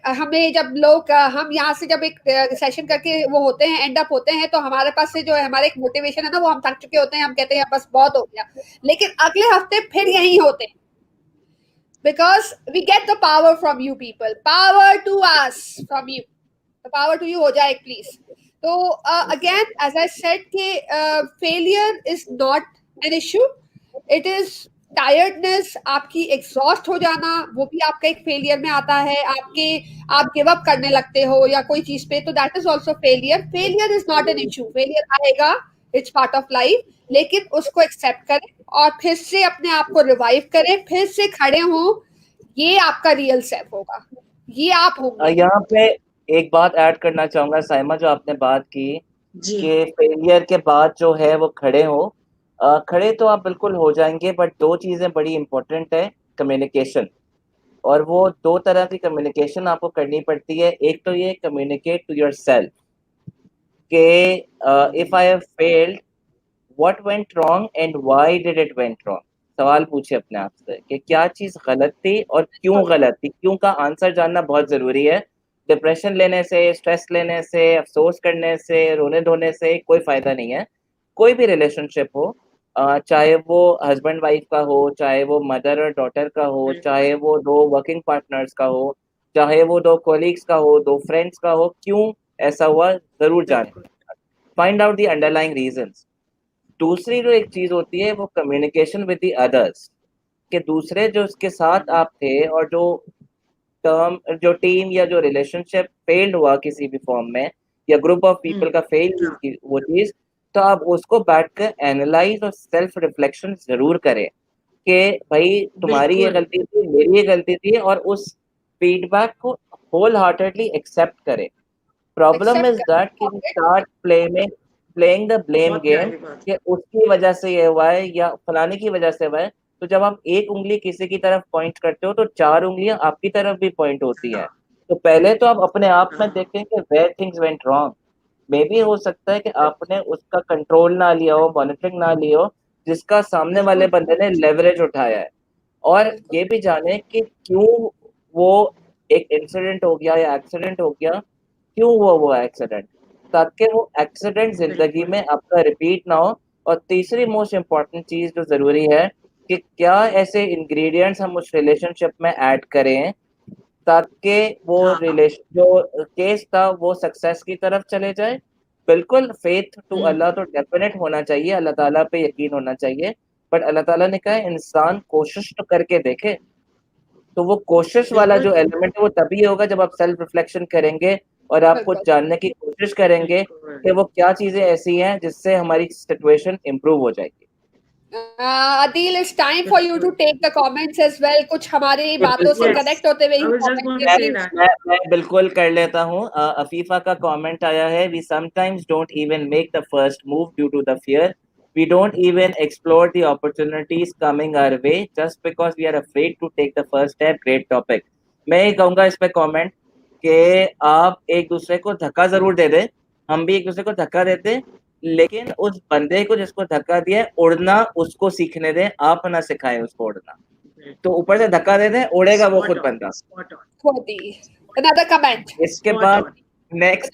S1: हमें जब लोग, हम यहाँ से जब एक सेशन करके वो होते हैं, एंड अप होते हैं, तो हमारे पास से जो है हमारा एक मोटिवेशन है ना, वो हम थक चुके होते हैं, हम कहते हैं बस बहुत हो गया, लेकिन अगले हफ्ते फिर यही होते हैं, because we get the power from you people, power to us from you, power to you हो जाए प्लीज। तो अगेन एज आई सेड कि failure is not an issue, it is tiredness, आपकी एग्जॉस्ट हो जाना, वो भी आपका एक फेलियर में आता है। आप गिव अप करने लगते हो या कोई चीज पे, तो that is also failure. Failure is not an issue, failure आएगा, इट्स पार्ट ऑफ लाइफ, लेकिन उसको एक्सेप्ट करें और फिर से अपने आप को रिवाइव करें, फिर से खड़े हो, ये आपका रियल सेल्फ होगा, ये आप होंगे।
S2: यहाँ पे एक बात ऐड करना चाहूंगा साइमा, जो आपने बात की कि फेलियर के बाद जो है वो खड़े हो, खड़े तो आप बिल्कुल हो जाएंगे, बट दो चीजें बड़ी इंपॉर्टेंट है, कम्युनिकेशन, और वो दो तरह की कम्युनिकेशन आपको करनी पड़ती है। एक तो ये कम्युनिकेट टू योरसेल्फ के if I have failed, what went wrong and why did it went wrong. सवाल पूछे अपने आप से कि क्या चीज गलत थी और क्यों गलत थी। क्यों का आंसर जानना बहुत जरूरी है। डिप्रेशन लेने से, स्ट्रेस लेने से, अफसोस करने से, रोने धोने से कोई फायदा नहीं है। कोई भी रिलेशनशिप हो, चाहे वो हस्बैंड वाइफ का हो, चाहे वो मदर और डॉटर का हो, चाहे वो दो वर्किंग पार्टनर्स का हो, चाहे वो दो कोलीग्स का हो, दो फ्रेंड्स का हो, क्यों ऐसा हुआ जरूर जाने, find out the underlying reasons. दूसरी जो एक चीज होती है वो कम्युनिकेशन विद द अदर्स, कि दूसरे जो उसके साथ आप थे और जो टीम या जो रिलेशनशिप फेल्ड हुआ किसी भी फॉर्म में, या ग्रुप ऑफ पीपल का फेल वो चीज, तो आप उसको बैठकर एनालाइज और सेल्फ रिफ्लेक्शन जरूर करें कि भाई तुम्हारी ये गलती थी, मेरी ये गलती थी, और उस फीडबैक को होल हार्टेडली एक्सेप्ट करे। प्रॉब्लम
S1: एक्सेप्ट
S2: इज दैट कि we start playing the blame
S3: बहुत
S2: गेम
S3: प्यारी बात।
S2: कि उसकी वजह से ये हुआ है या फलाने की वजह से हुआ है। तो जब आप एक उंगली किसी की तरफ पॉइंट करते हो तो 4 उंगलियां आपकी तरफ भी पॉइंट होती हैं। तो पहले तो आप अपने आप में
S3: हाँ,
S2: देखें कि where things went wrong. Maybe हो सकता है कि आपने उसका कंट्रोल ना लिया हो, मॉनिटरिंग ना ली हो, जिसका सामने वाले
S3: बिल्कुल।
S2: बंदे ने लेवरेज उठाया है। और ये भी जाने कि क्यों वो एक इंसिडेंट हो गया या एक्सीडेंट हो गया, क्यों हुआ वो एक्सीडेंट, ताकि वो एक्सीडेंट जिंदगी
S3: बिल्कुल।
S2: में आपका रिपीट ना हो। और तीसरी मोस्ट इम्पॉर्टेंट चीज जो जरूरी है कि क्या ऐसे इंग्रेडिएंट्स हम उस रिलेशनशिप में ऐड करें ताकि वो
S3: हाँ,
S2: रिलेशन जो केस था वो सक्सेस की तरफ चले जाए। बिल्कुल फेथ टू अल्लाह तो डेफिनेट होना चाहिए, अल्लाह ताला पे यकीन होना चाहिए। बट अल्लाह ताला ने कहा है इंसान कोशिश तो करके देखे। तो वो कोशिश वाला
S3: बिल्कुल,
S2: जो एलिमेंट है वो तभी होगा जब आप सेल्फ रिफ्लेक्शन करेंगे और आप खुद
S1: बिल्कुल।
S2: जानने की कोशिश करेंगे
S3: बिल्कुल।
S2: कि वो क्या चीजें ऐसी हैं जिससे हमारी सिचुएशन इम्प्रूव हो जाएगी।
S1: Adil, it's time for you to
S3: बिल्कुल।
S1: take the comments as well. कुछ हमारी
S2: जी,
S1: बातों से
S2: बिल्कुल।
S3: यस,
S1: कनेक्ट होते हुए
S3: I
S1: he
S3: was just
S1: comment
S3: going to
S1: में
S2: मैं
S3: से
S1: प्लीज।
S3: दैट।
S2: मैं बिल्कुल कर लेता हूँ। अफीफा का कमेंट आया है, we sometimes don't even make the first move due to the fear, we don't even explore the opportunities coming our way just because we are afraid to take the first step. Great topic. मैं ये कहूंगा इस पे कमेंट कि आप एक दूसरे को धक्का जरूर दे दे, हम भी एक दूसरे को धक्का देते, लेकिन उस बंदे को जिसको धक्का दिया है उड़ना उसको सीखने दें, आप ना सिखाएं उसको उड़ना। तो ऊपर से धक्का दे दें, उड़ेगा वो खुद बंदा।
S3: Spot on,
S1: Khoti. Another comment.
S2: इसके
S3: स्पॉट
S2: बाद
S3: ऑन।
S2: नेक्स्ट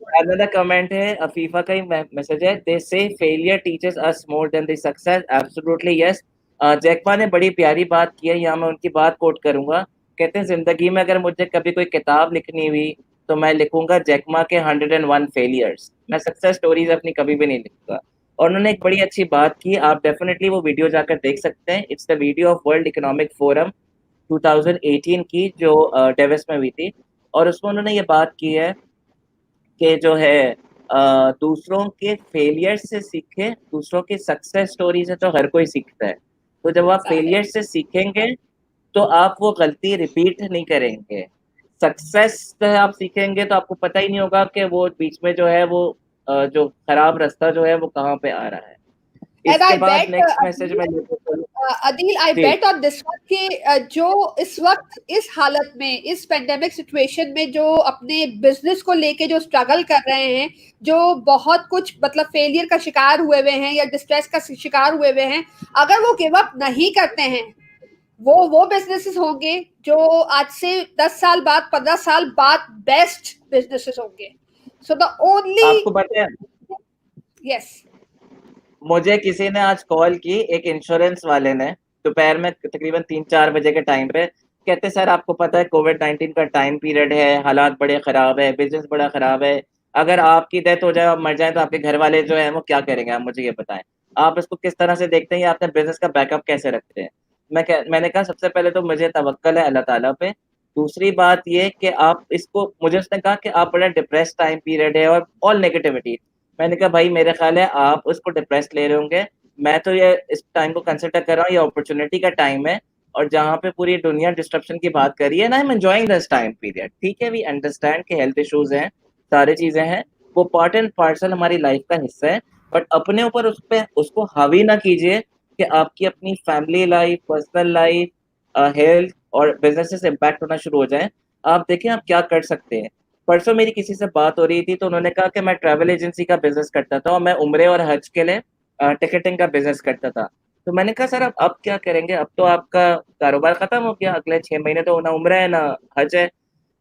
S2: अनदर कमेंट है, अफीफा का ही मैसेज है, दे से failure teaches us more than the success. Absolutely yes. Jack Ma ने बड़ी प्यारी बात की है, यहाँ मैं उनकी बात कोट करूंगा। कहते हैं जिंदगी में अगर मुझे कभी कोई किताब लिखनी हुई तो मैं लिखूंगा जैकमा के 101 फेलियर्स, मैं सक्सेस स्टोरीज अपनी कभी भी नहीं लिखूंगा। और उन्होंने एक बड़ी अच्छी बात की, आप डेफिनेटली वो वीडियो जाकर देख सकते हैं। It's the video of world economic forum 2018 की जो डेविस में हुई थी। और उसमें उन्होंने ये बात की है कि जो है दूसरों के फेलियर से सीखे, दूसरों की सक्सेस स्टोरी से तो हर कोई सीखता है। तो जब आप फेलियर से सीखेंगे तो आप वो गलती रिपीट नहीं करेंगे। सक्सेस से आप सीखेंगे तो आपको पता ही नहीं होगा कि वो बीच में जो है वो जो खराब रास्ता जो है वो कहाँ पे आ रहा है।
S1: And
S2: इसके
S1: I
S2: बाद
S1: bet,
S2: नेक्स्ट मैसेज में लेके चलूं।
S1: Adil, I
S2: ji
S1: bet on this one कि जो इस वक्त इस हालत में, इस पेंडेमिक सिचुएशन में जो अपने बिजनेस को लेके जो स्ट्रगल कर रहे हैं, जो बहुत कुछ मतलब फेलियर का शिकार हुए हुए हैं या डिस्ट्रेस का शिकार हुए हुए हैं, अगर वो गिव अप नहीं करते हैं, वो बिजनेसेस होंगे जो आज से 10 साल बाद, 15 साल बाद बेस्ट बिजनेसेस होंगे। सो द ओनली
S2: आपको पता है,
S1: यस
S2: मुझे किसी ने आज कॉल की, एक इंश्योरेंस वाले ने, दोपहर में तकरीबन 3-4 बजे के टाइम पे। कहते सर आपको पता है कोविड-19 का टाइम पीरियड है, हालात बड़े खराब है, बिजनेस बड़ा खराब है, अगर आपकी डेथ हो जाए और मर जाए तो आपके घर वाले जो है वो क्या करेंगे, आप मुझे ये बताएं। आप इसको किस तरह से देखते हैं या अपने बिजनेस का बैकअप कैसे रखते हैं। मैंने कहा सबसे पहले तो मुझे तवक्कल है अल्लाह ताला पे। दूसरी बात ये कि आप इसको, मुझे उसने कहा कि आप बड़ा डिप्रेस टाइम पीरियड है और ऑल नेगेटिविटी। मैंने कहा भाई मेरे ख्याल है आप उसको डिप्रेस ले रहे होंगे, मैं तो ये इस टाइम को कंसिडर कर रहा हूँ, ये अपॉर्चुनिटी का टाइम है। और जहाँ पे पूरी दुनिया डिस्ट्रप्शन की बात कर रही है ना, I am enjoying this time period. ठीक है, वी अंडरस्टैंड कि हेल्थ इश्यूज हैं, सारी चीजें हैं, वो पार्ट एंड पार्सल हमारी लाइफ का हिस्सा है। बट अपने ऊपर उस पे उसको हावी ना कीजिए कि आपकी अपनी family life, personal life, health और बिजनेस से इम्पैक्ट होना शुरू हो जाए। आप देखें आप क्या कर सकते हैं। परसों मेरी किसी से बात हो रही थी तो उन्होंने कहा कि मैं ट्रैवल एजेंसी का बिजनेस करता था और मैं उम्रे और हज के लिए टिकटिंग का बिजनेस करता था। तो मैंने कहा सर अब क्या करेंगे, अब तो आपका कारोबार खत्म हो गया, अगले 6 महीने तो ना उम्र है ना हज है।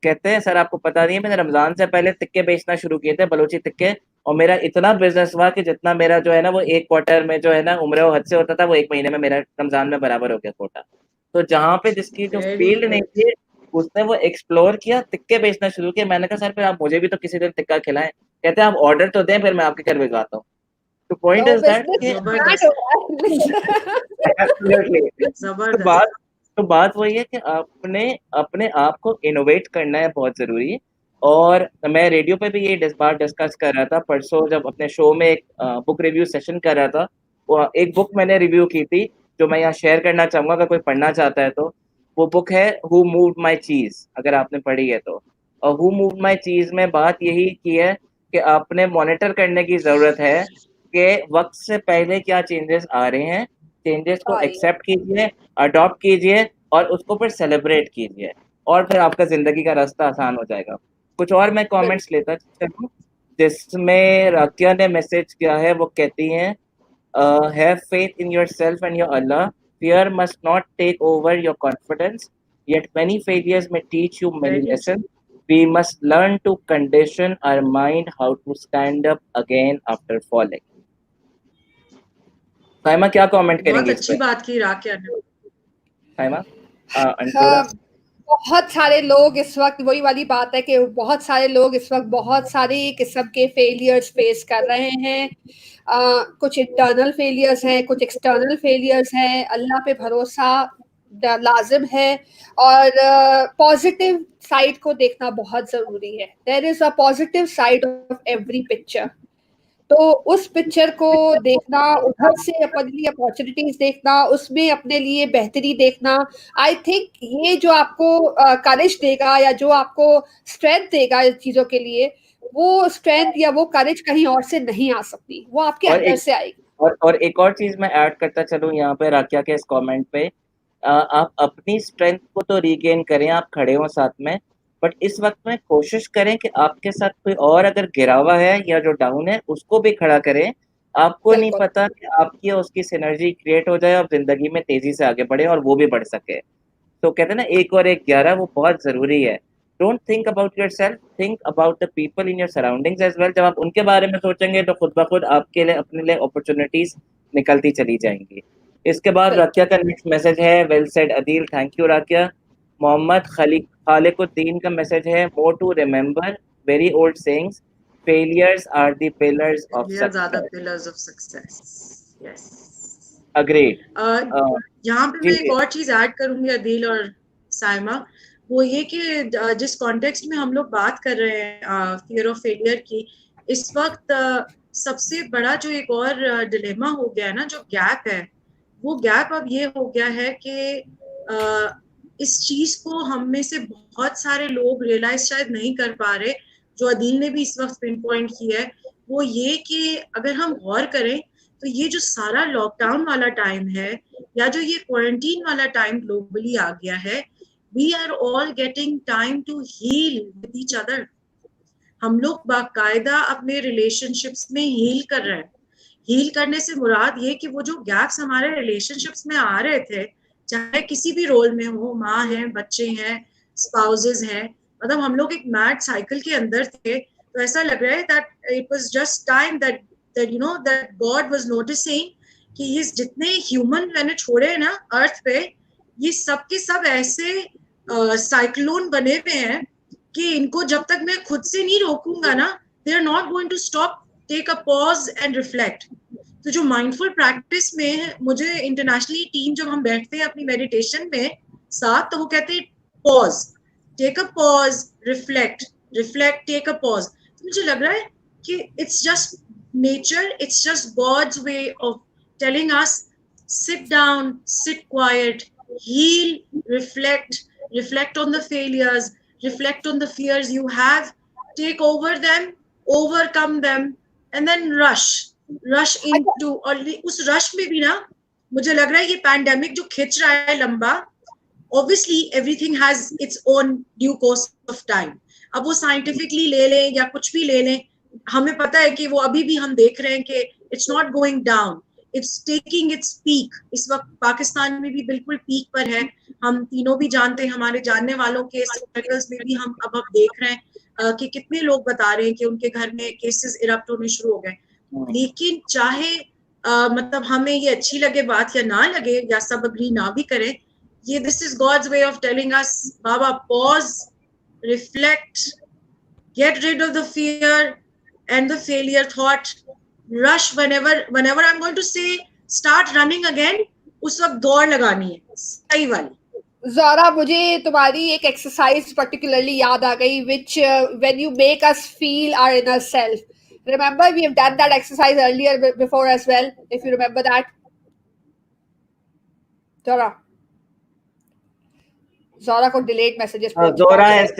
S2: कहते हैं सर आपको पता नहीं है, मैंने रमजान से पहले तिक्के बेचना शुरू किए थे, बलोची तिक्के, और मेरा इतना बिजनेस हुआ कि जितना मेरा जो है ना वो एक क्वार्टर में जो है ना उम्र और हज से होता था, वो एक महीने में मेरा रमजान में बराबर हो गया कोटा। तो जहाँ पे जिसकी जो
S3: वेरी
S2: फील्ड नहीं
S3: गुड।
S2: थी उसने वो एक्सप्लोर किया, तिक्के बेचना शुरू किया। मैंने कहा सर फिर आप मुझे भी तो किसी दिन तिक्का खिलाएं। कहते हैं आप ऑर्डर तो दें, फिर मैं आपके घर भिजवाता हूँ। तो पॉइंट इज दैट
S1: बिजनेस
S2: कि
S1: स्टार्ट
S3: जबरदस्त,
S1: हो रहा है।
S2: एब्सोल्युटली तो
S3: जबरदस्त।
S2: बात तो बात वही है कि आपने अपने आप को इनोवेट करना है, बहुत जरूरी। और मैं रेडियो पे भी ये बात डिस्कस कर रहा था परसों जब अपने शो में एक बुक रिव्यू सेशन कर रहा था। वो एक बुक मैंने रिव्यू की थी जो मैं यहाँ शेयर करना चाहूंगा अगर कोई पढ़ना चाहता है तो। वो बुक है हु मूव्ड माय चीज, अगर आपने पढ़ी है तो। और हु मूव्ड माय चीज में बात यही की है कि आपने मॉनिटर करने की जरूरत है कि वक्त से पहले क्या चेंजेस आ रहे हैं, चेंजेस को
S1: आ रही है।
S2: एक्सेप्ट कीजिए, अडॉप्ट कीजिए और उसको फिर सेलिब्रेट कीजिए, और फिर आपका जिंदगी का रास्ता आसान हो जाएगा। कुछ और मैं कमेंट्स लेता चलूं, जिसमें राकिया ने मैसेज किया है, वो कहती हैं have faith in yourself and your Allah. Fear must not take over your confidence. Yet many failures may teach you many
S3: Very
S2: lessons. We must learn to condition our mind how to stand up again after falling. Saima क्या कमेंट
S3: बहुत
S2: करेंगी इस
S3: अच्छी
S2: पे?
S3: बात की राकिया ने।
S2: साइमा, अंशुरा।
S1: बहुत सारे लोग इस वक्त, वही वाली बात है कि बहुत सारे लोग इस वक्त बहुत सारी किस्म के फेलियर्स फेस कर रहे हैं। कुछ इंटरनल फेलियर्स हैं, कुछ एक्सटर्नल फेलियर्स हैं। अल्लाह पे भरोसा लाजिम है और पॉजिटिव साइड को देखना बहुत ज़रूरी है। There is a positive side of every picture. तो उस पिक्चर को देखना, उधर से अपने लिए अपॉर्चुनिटीज देखना, उसमें अपने लिए बेहतरी देखना, आई थिंक ये जो आपको करेज देगा या जो आपको स्ट्रेंथ देगा इस चीजों के लिए, वो स्ट्रेंथ या वो करेज कहीं और से नहीं आ सकती, वो आपके
S2: और
S1: अंदर
S2: एक
S1: से आएगी।
S2: और एक और चीज मैं ऐड करता चलूं यहाँ पे राकिया के इस कमेंट पे, आप अपनी स्ट्रेंथ को तो रीगेन करें, आप खड़े हो साथ में, बट इस वक्त में कोशिश करें कि आपके साथ कोई और अगर गिरा हुआ है या जो डाउन है उसको भी खड़ा करें। आपको नहीं
S1: बिल्कुल
S2: पता कि आपकी और उसकी सिनर्जी क्रिएट हो जाए और जिंदगी में तेजी से आगे बढ़े और वो भी बढ़ सके। तो कहते हैं ना, एक और एक 11, वो बहुत जरूरी है। Don't think about yourself, think about the people in your surroundings as well. जब आप उनके बारे में सोचेंगे तो खुद ब खुद आपके लिए, अपने लिए अपॉर्चुनिटीज निकलती चली जाएंगी। इसके बाद
S1: बिल्कुल।
S2: राकिया का नेक्स्ट मैसेज है, well said Adeel, thank you Raqia. Mohammad Khaliquddin का मैसेज है, more to remember very old sayings, failures are the pillars of
S3: Failures are the
S2: success.
S3: pillars of success. Yes.
S2: Agreed.
S3: यहाँ पे
S2: जी
S3: मैं एक
S2: जी।
S3: और चीज ऐड करूंगी अदील और साइमा, वो ये कि जिस कॉन्टेक्स्ट में हम लोग बात कर रहे हैं फियर ऑफ फेलियर की, इस वक्त सबसे बड़ा जो एक और डिलेमा हो गया है ना, जो गैप है, वो गैप अब ये हो गया है कि इस चीज को हम में से बहुत सारे लोग रियलाइज शायद नहीं कर पा रहे, जो अदील ने भी इस वक्त पिन पॉइंट किया है, वो ये कि अगर हम गौर करें तो ये जो सारा लॉकडाउन वाला टाइम है या जो ये क्वारंटीन वाला टाइम ग्लोबली आ गया है, we are all getting time to heal with each other. हम लोग बाकायदा अपने रिलेशनशिप्स में हील कर रहे हैं। हील करने से मुराद ये कि वो जो गैप्स हमारे रिलेशनशिप्स में आ रहे थे, चाहे किसी भी रोल में हो, माँ है, बच्चे हैं, स्पाउसेस हैं, मतलब हम लोग एक मैड साइकिल के अंदर थे। तो ऐसा लग रहा है that it was just time that that God was noticing कि ये जितने ह्यूमन मैंने छोड़े हैं ना अर्थ पे, ये सब के सब ऐसे साइक्लोन बने हुए हैं कि इनको जब तक मैं खुद से नहीं रोकूंगा ना, they are not going to stop, take a pause and reflect. तो जो माइंडफुल प्रैक्टिस में मुझे इंटरनेशनली टीम जब हम बैठते हैं अपनी मेडिटेशन में साथ, तो वो कहते हैं pause, take a pause, reflect, reflect, take a pause. तो मुझे लग रहा है कि it's just nature, it's just God's way of telling us sit down, sit quiet, heal, reflect, reflect on the failures, reflect on the fears you have, take over them, overcome them, and then rush into, और उस रश में भी ना मुझे लग रहा है ये पैंडेमिक जो खिंच रहा है लंबा, obviously everything has its own due course of time। अब वो साइंटिफिकली ले लें या कुछ भी ले लें, हमें पता है कि वो अभी भी हम देख रहे हैं कि it's not going down, it's taking its peak. इस वक्त पाकिस्तान में भी बिल्कुल पीक पर है, हम तीनों भी जानते हैं, हमारे जानने वालों के सर्कल्स में भी हम अब देख रहे हैं कि कितने लोग बता रहे हैं कि उनके घर में केसेस इरप्ट होने शुरू हो गए। लेकिन चाहे मतलब हमें ये अच्छी लगे बात या ना लगे, या सब अग्री ना भी करें, ये this is God's way of telling us, बाबा pause, reflect, get rid of the fear and the failure thought, rush whenever I'm going to say start running again, उस वक्त दौड़ लगानी है सही वाली।
S1: ज़ारा, मुझे तुम्हारी एक एक्सरसाइज पर्टिकुलरली याद आ गई, which when you make us feel our inner self. Remember, we have done that exercise earlier before as well, if you remember that. Zaara, Zora को delayed messages पहुंच
S2: Zora
S1: रहे
S2: has
S1: हैं।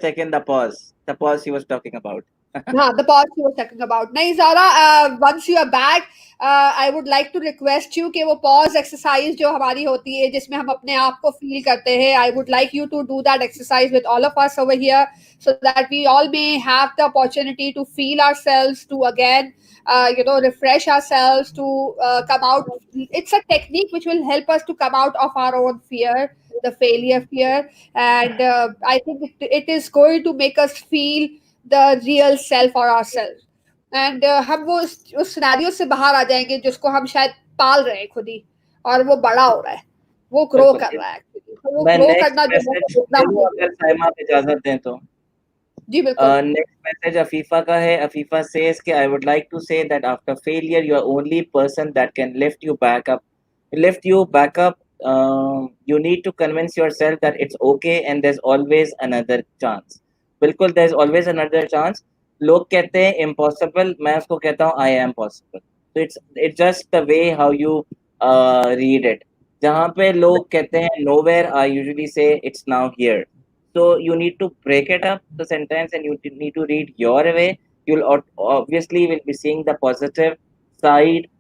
S2: taken the pause she was talking about.
S1: हाँ, the pause you were talking about. नहीं Zara, once you are back, I would like to request you कि वो pause exercise जो हमारी होती है जिसमें हम अपने आप को feel करते हैं, I would like you to do that exercise with all of us over here so that we all may have the opportunity to feel ourselves, to again refresh ourselves, to come out. It's a technique which will help us to come out of our own fear, the failure fear, and I think it is going to make us feel the real self or ourselves. And हम वो उस सिनेरियो से बाहर आ जाएंगे जिसको हम शायद पाल रहे हैं खुद ही, और वो बड़ा हो रहा है, वो ग्रो कर रहा है एक्चुअली। तो वो
S2: मैं
S1: ग्रो
S2: नेक्स्ट
S1: करना जो
S2: मैसेज
S1: है
S2: अगर साइमा आप इजाजत दें तो
S1: जी बिल्कुल।
S2: नेक्स्ट मैसेज अफीफा का है। अफीफा सेज कि I would like to say that after failure you are only person that can lift you back up. You need to convince yourself that it's okay and there's always another chance. बिल्कुल, there's always another chance. लोग कहते हैं impossible, मैं उसको कहता हूँ I am possible. So it's just the way how you read it. जहाँ पे लोग कहते हैं nowhere, I usually say it's now here. So you need to break it up the sentence and you need to read your way. You'll obviously will be seeing the positive side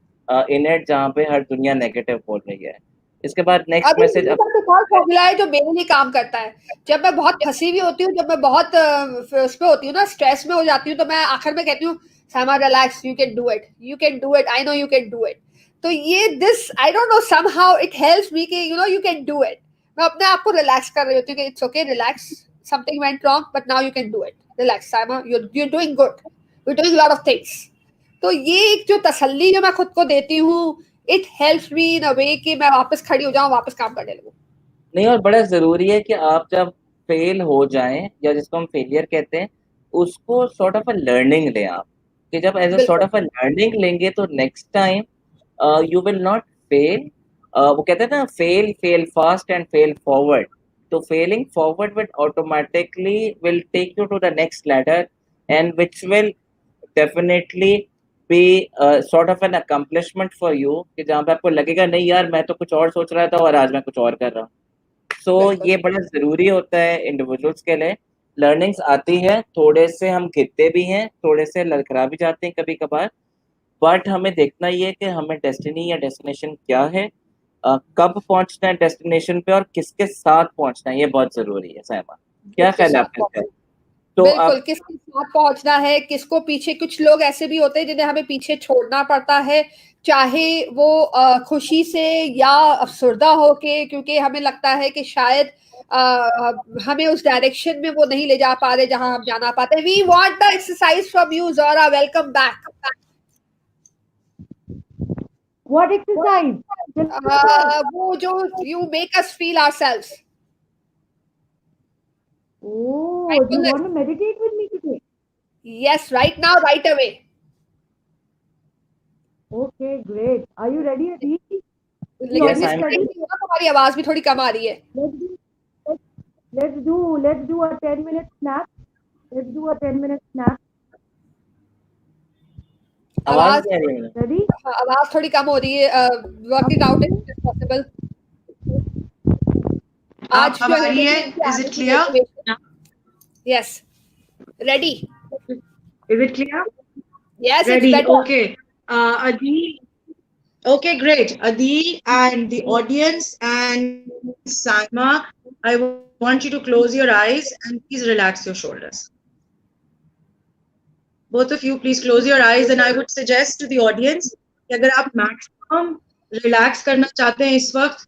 S2: in it, जहाँ पे हर दुनिया नेगेटिव बोल रही है। इसके बाद नेक्स्ट
S1: अभी
S2: मैसेज
S1: मेरे पास एक और फॉर्मूला है जो मेरे लिए काम करता है। जब मैं बहुत फंसी हुई होती हूँ, जब मैं बहुत उस पे होती हूँ ना, स्ट्रेस में हो जाती हूँ, तो मैं आखिर में कहती हूँ सामा relax, you can do it, I know you can do it. तो ये this I don't know somehow it helps me कि यू कैन डू इट। मैं अपने आप को रिलैक्स कर रही होती हूँ कि it's okay, relax, something went wrong but now you can do it, relax Sama, you doing good, you doing lot of things. तो ये एक जो तसल्ली जो मैं खुद को देती हूँ, इट हेल्प्स मी इन अ वे कि मैं वापस खड़ी हो जाऊं, वापस काम करने लगूं।
S2: नहीं, और बड़ा जरूरी है कि आप जब फेल हो जाएं या जिसको हम फेलियर कहते हैं उसको सॉर्ट ऑफ अ लर्निंग लें आप, कि जब एज अ सॉर्ट
S1: बिल्कुल
S2: ऑफ अ लर्निंग लेंगे तो next time you will not fail. वो कहते हैं ना fail fast and fail forward. तो failing forward will automatically will take you to the next ladder and which will definitely be sort of an accomplishment for you, कि जहाँ पे आपको लगेगा नहीं यार मैं तो कुछ और सोच रहा था और आज मैं कुछ और कर रहा हूँ। सो ये बड़ा जरूरी होता है इंडिविजुअल्स के लिए। लर्निंग्स आती है, थोड़े से हम गिरते भी हैं, थोड़े से लड़खड़ा भी जाते हैं कभी कभार, बट हमें देखना ये है कि हमें डेस्टिनी या डेस्टिनेशन क्या है, कब पहुंचना है डेस्टिनेशन पे और किसके साथ पहुंचना है, ये बहुत जरूरी है। साइमा, क्या ख्याल है आपका? तो
S1: बिल्कुल,
S2: आप
S1: किसके साथ पहुंचना है, किसको पीछे, कुछ लोग ऐसे भी होते हैं जिन्हें हमें पीछे छोड़ना पड़ता है, चाहे वो खुशी से या अफसरदा होके, क्योंकि हमें लगता है कि शायद हमें उस डायरेक्शन में वो नहीं ले जा पा रहे जहां हम जाना पाते। We want the exercise from you Zora, welcome back.
S4: What exercise?
S1: वो जो you make us feel ourselves.
S4: Oh, do you want to meditate with me today?
S1: Yes, right now, right away.
S4: Okay, great. Are you ready, Adi?
S1: लेकिन
S2: Yes,
S1: मिस
S2: I'm
S1: करेंगे ना, तुम्हारी आवाज भी थोड़ी कम आ रही है।
S4: Let's do a 10-minute snap. Let's do a 10-minute snap.
S2: आवाज नहीं आ रही है।
S4: Ready?
S1: हाँ, आवाज थोड़ी कम हो रही है। Work it out if possible. आज
S3: अब आ रही है? Is it clear?
S1: Yes. Ready?
S3: Is it clear?
S1: Yes,
S3: Ready?
S1: it's better.
S3: Okay. Adi. Okay, great. Adi and the audience and Saima, I want you to close your eyes and please relax your shoulders. Both of you, please close your eyes, and I would suggest to the audience कि अगर आप maximum relax करना चाहते हैं इस वक्त,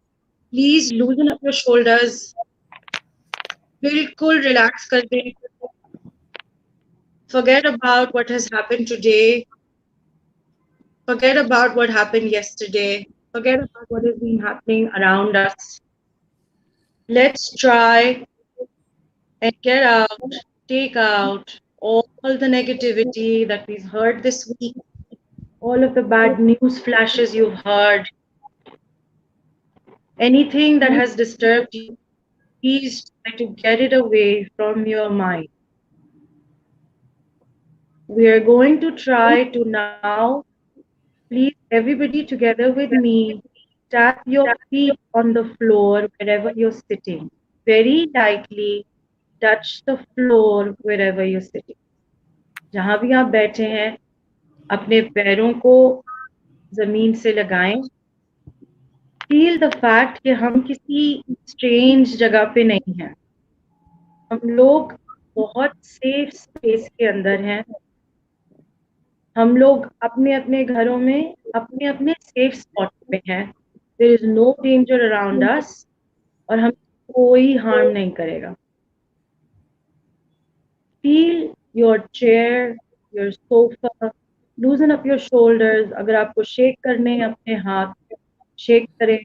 S3: please loosen up your shoulders. बिल्कुल relax कर दें. Forget about what has happened today. Forget about what happened yesterday. Forget about what has been happening around us. Let's try and get out, take out all the negativity that we've heard this week, all of the bad news flashes you've heard, anything that has disturbed you, please try to get it away from your mind. We are going to try to now, please everybody together with me,
S4: Tap your feet on the floor wherever you're sitting. Very lightly touch the floor wherever you're sitting. जहां भी आप बैठे हैं अपने पैरों को जमीन से लगाएं. Feel the fact कि हम किसी strange जगह पे नहीं हैं. हम लोग बहुत safe space के अंदर हैं. हम लोग अपने अपने घरों में अपने अपने safe spot पे हैं. There is no danger around us और हम कोई harm नहीं करेगा. Feel your chair, your sofa, loosen up your shoulders. अगर आपको shake करने हैं अपने हाथ, shake करें.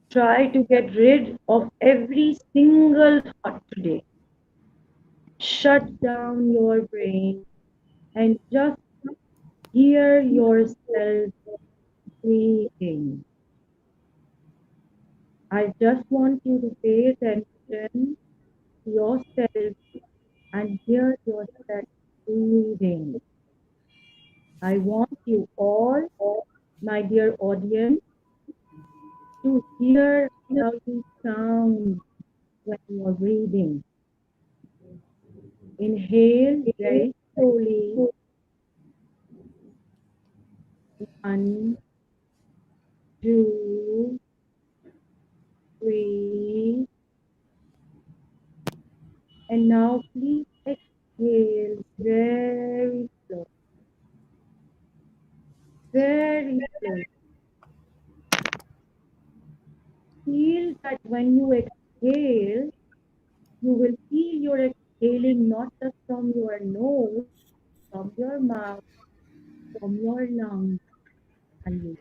S4: Try to get rid of every single thought today. Shut down your brain and just hear yourself breathing. I just want you to pay attention to yourself and hear yourself breathing. I want you all, my dear audience, to hear how you sound when you are breathing. Inhale very slowly. 1, 2, 3. And now please exhale very slow. Very slow. Feel that when you exhale, you will feel you're exhaling not just from your nose, from your mouth, from your lungs, and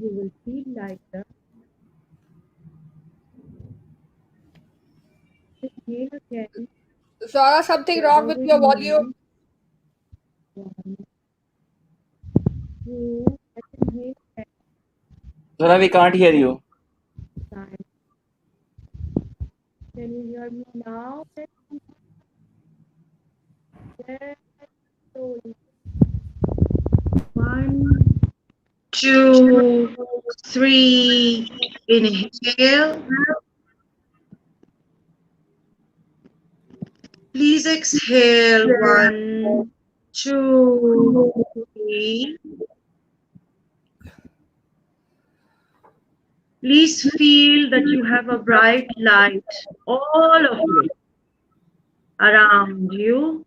S4: you will feel lighter. Inhale again.
S1: Zara, something wrong with your volume?
S4: 1, 2, inhale again.
S2: Zara, we can't hear you.
S4: Can you hear me now? Very slowly. 1,
S3: 2, 3, inhale. Please exhale. 1, 2, 3. Please feel that you have a bright light, all of you, around you.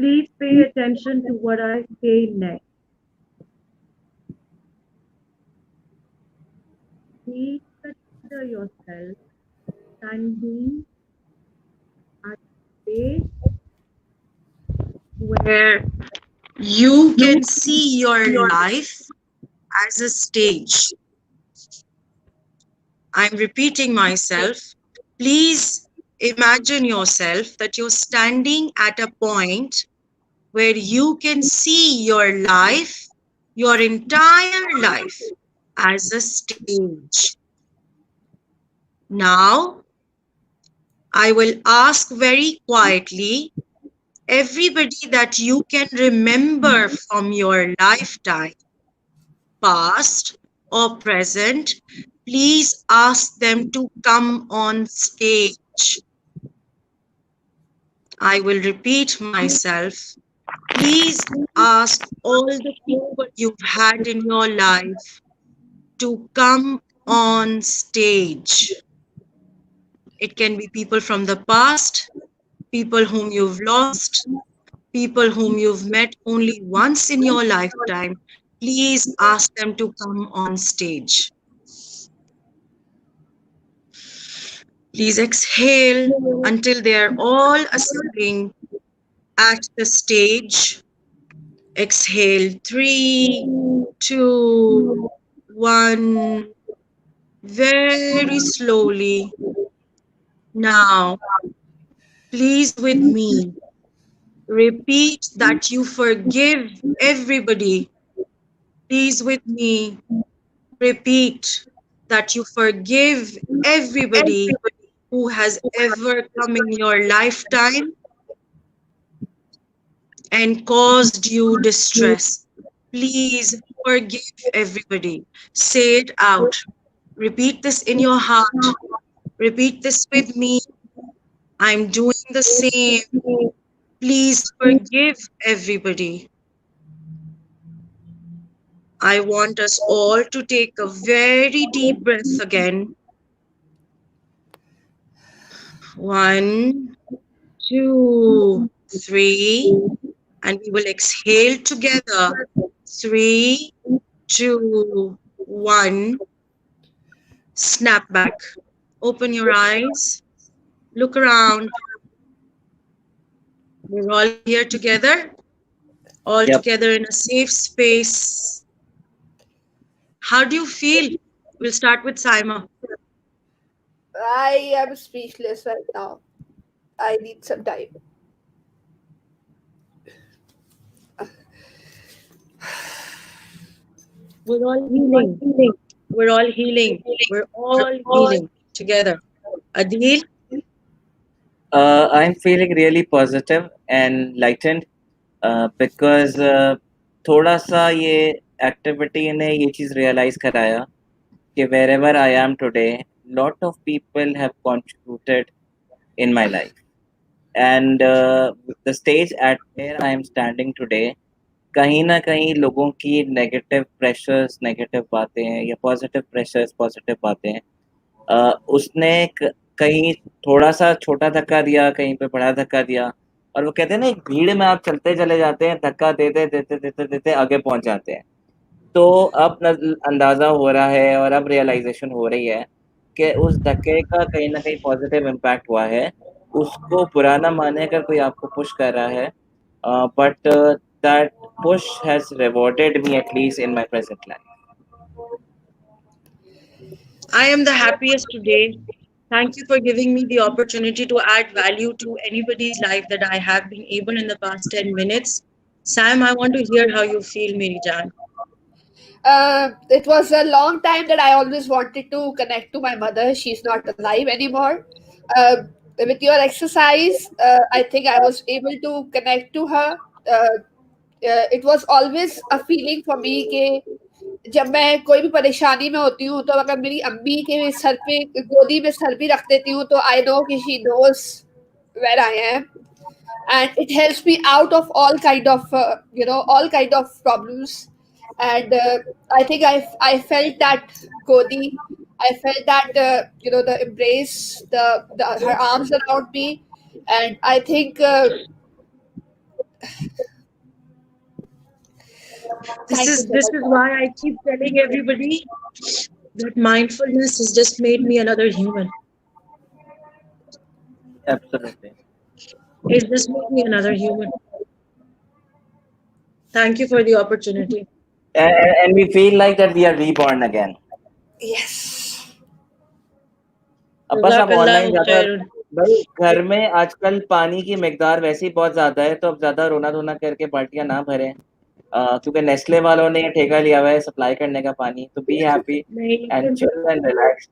S4: please pay attention to what I say next. Please consider yourself standing at a place
S3: Where you can see your life as a stage. I'm repeating myself. Please imagine yourself that you're standing at a point where you can see your life, your entire life, as a stage. Now, I will ask very quietly everybody that you can remember from your lifetime, past or present, please ask them to come on stage. I will repeat myself. Please ask all the people you've had in your life to come on stage. It can be people from the past, people whom you've lost, people whom you've met only once in your lifetime. Please ask them to come on stage. Please exhale until they're all assembling at the stage. Exhale, 3, 2, 1. Very slowly. Now, please with me, repeat that you forgive everybody. Please with me, repeat that you forgive everybody who has ever come in your lifetime and caused you distress. Please forgive everybody. Say it out. Repeat this in your heart. Repeat this with me. I'm doing the same. Please forgive everybody. I want us all to take a very deep breath again. 1, 2, 3, and we will exhale together. 3, 2, 1. Snap back. Open your eyes. Look around. We're all here together, all
S2: Yep.
S3: together in a safe space. How do you feel? We'll start with Saima.
S1: I am speechless right now. I need some time.
S3: We're all healing. We're all healing. We're all healing together. Adil?
S2: I'm feeling really positive and lightened because थोड़ा सा ये activity ने ये चीज़ realize कराया कि wherever I am today, lot of people have contributed in my life, and the stage at where I am standing today, कहीं ना कहीं लोगों की negative pressures, negative बातें या positive pressures, positive बातें उसने कहीं थोड़ा सा छोटा धक्का दिया, कहीं पे बड़ा धक्का दिया, और वो कहते हैं ना, एक भीड़ में आप चलते चले जाते हैं, धक्का देते देते देते देते आगे पहुंच जाते हैं। तो अब अंदाजा हो रहा है और अब रियलाइजेशन हो रही है कि उस धक्के का कहीं ना कहीं पॉजिटिव इम्पैक्ट हुआ है। उसको बुरा ना माने अगर कोई आपको पुश कर रहा है, but that push has rewarded me at least in my present life.
S3: I am the happiest today. Thank you for giving me the opportunity to add value to anybody's life that I have been able in the past 10 minutes. Sam, I want to hear how you feel, Meri Jaan.
S1: It was a long time that I always wanted to connect to my mother. She's not alive anymore. With your exercise, I think I was able to connect to her. It was always a feeling for me कि जब मैं कोई भी परेशानी में होती हूँ तो अगर मेरी अम्मी के सर पे गोदी में सर भी रख देती हूँ तो I know कि she knows where I am, and it helps me out of all kind of all kind of problems. And I think I felt that Godi, I felt that the embrace, the her arms around me, and I think
S3: This is why I keep telling everybody that mindfulness has just made me another human.
S2: Absolutely.
S3: It just made me another human. Thank you for the opportunity.
S2: And we feel like that we are reborn again.
S1: yes.
S2: अब बस हम ऑनलाइन जाते हैं भाई, घर में आजकल पानी की मिकदार वैसे ही बहुत ज्यादा है, तो अब ज्यादा रोना धोना करके बाल्टियां ना भरें, क्योंकि नेस्ले वालों ने ठेका लिया हुआ है सप्लाई करने का पानी। तो be happy and chill and relax.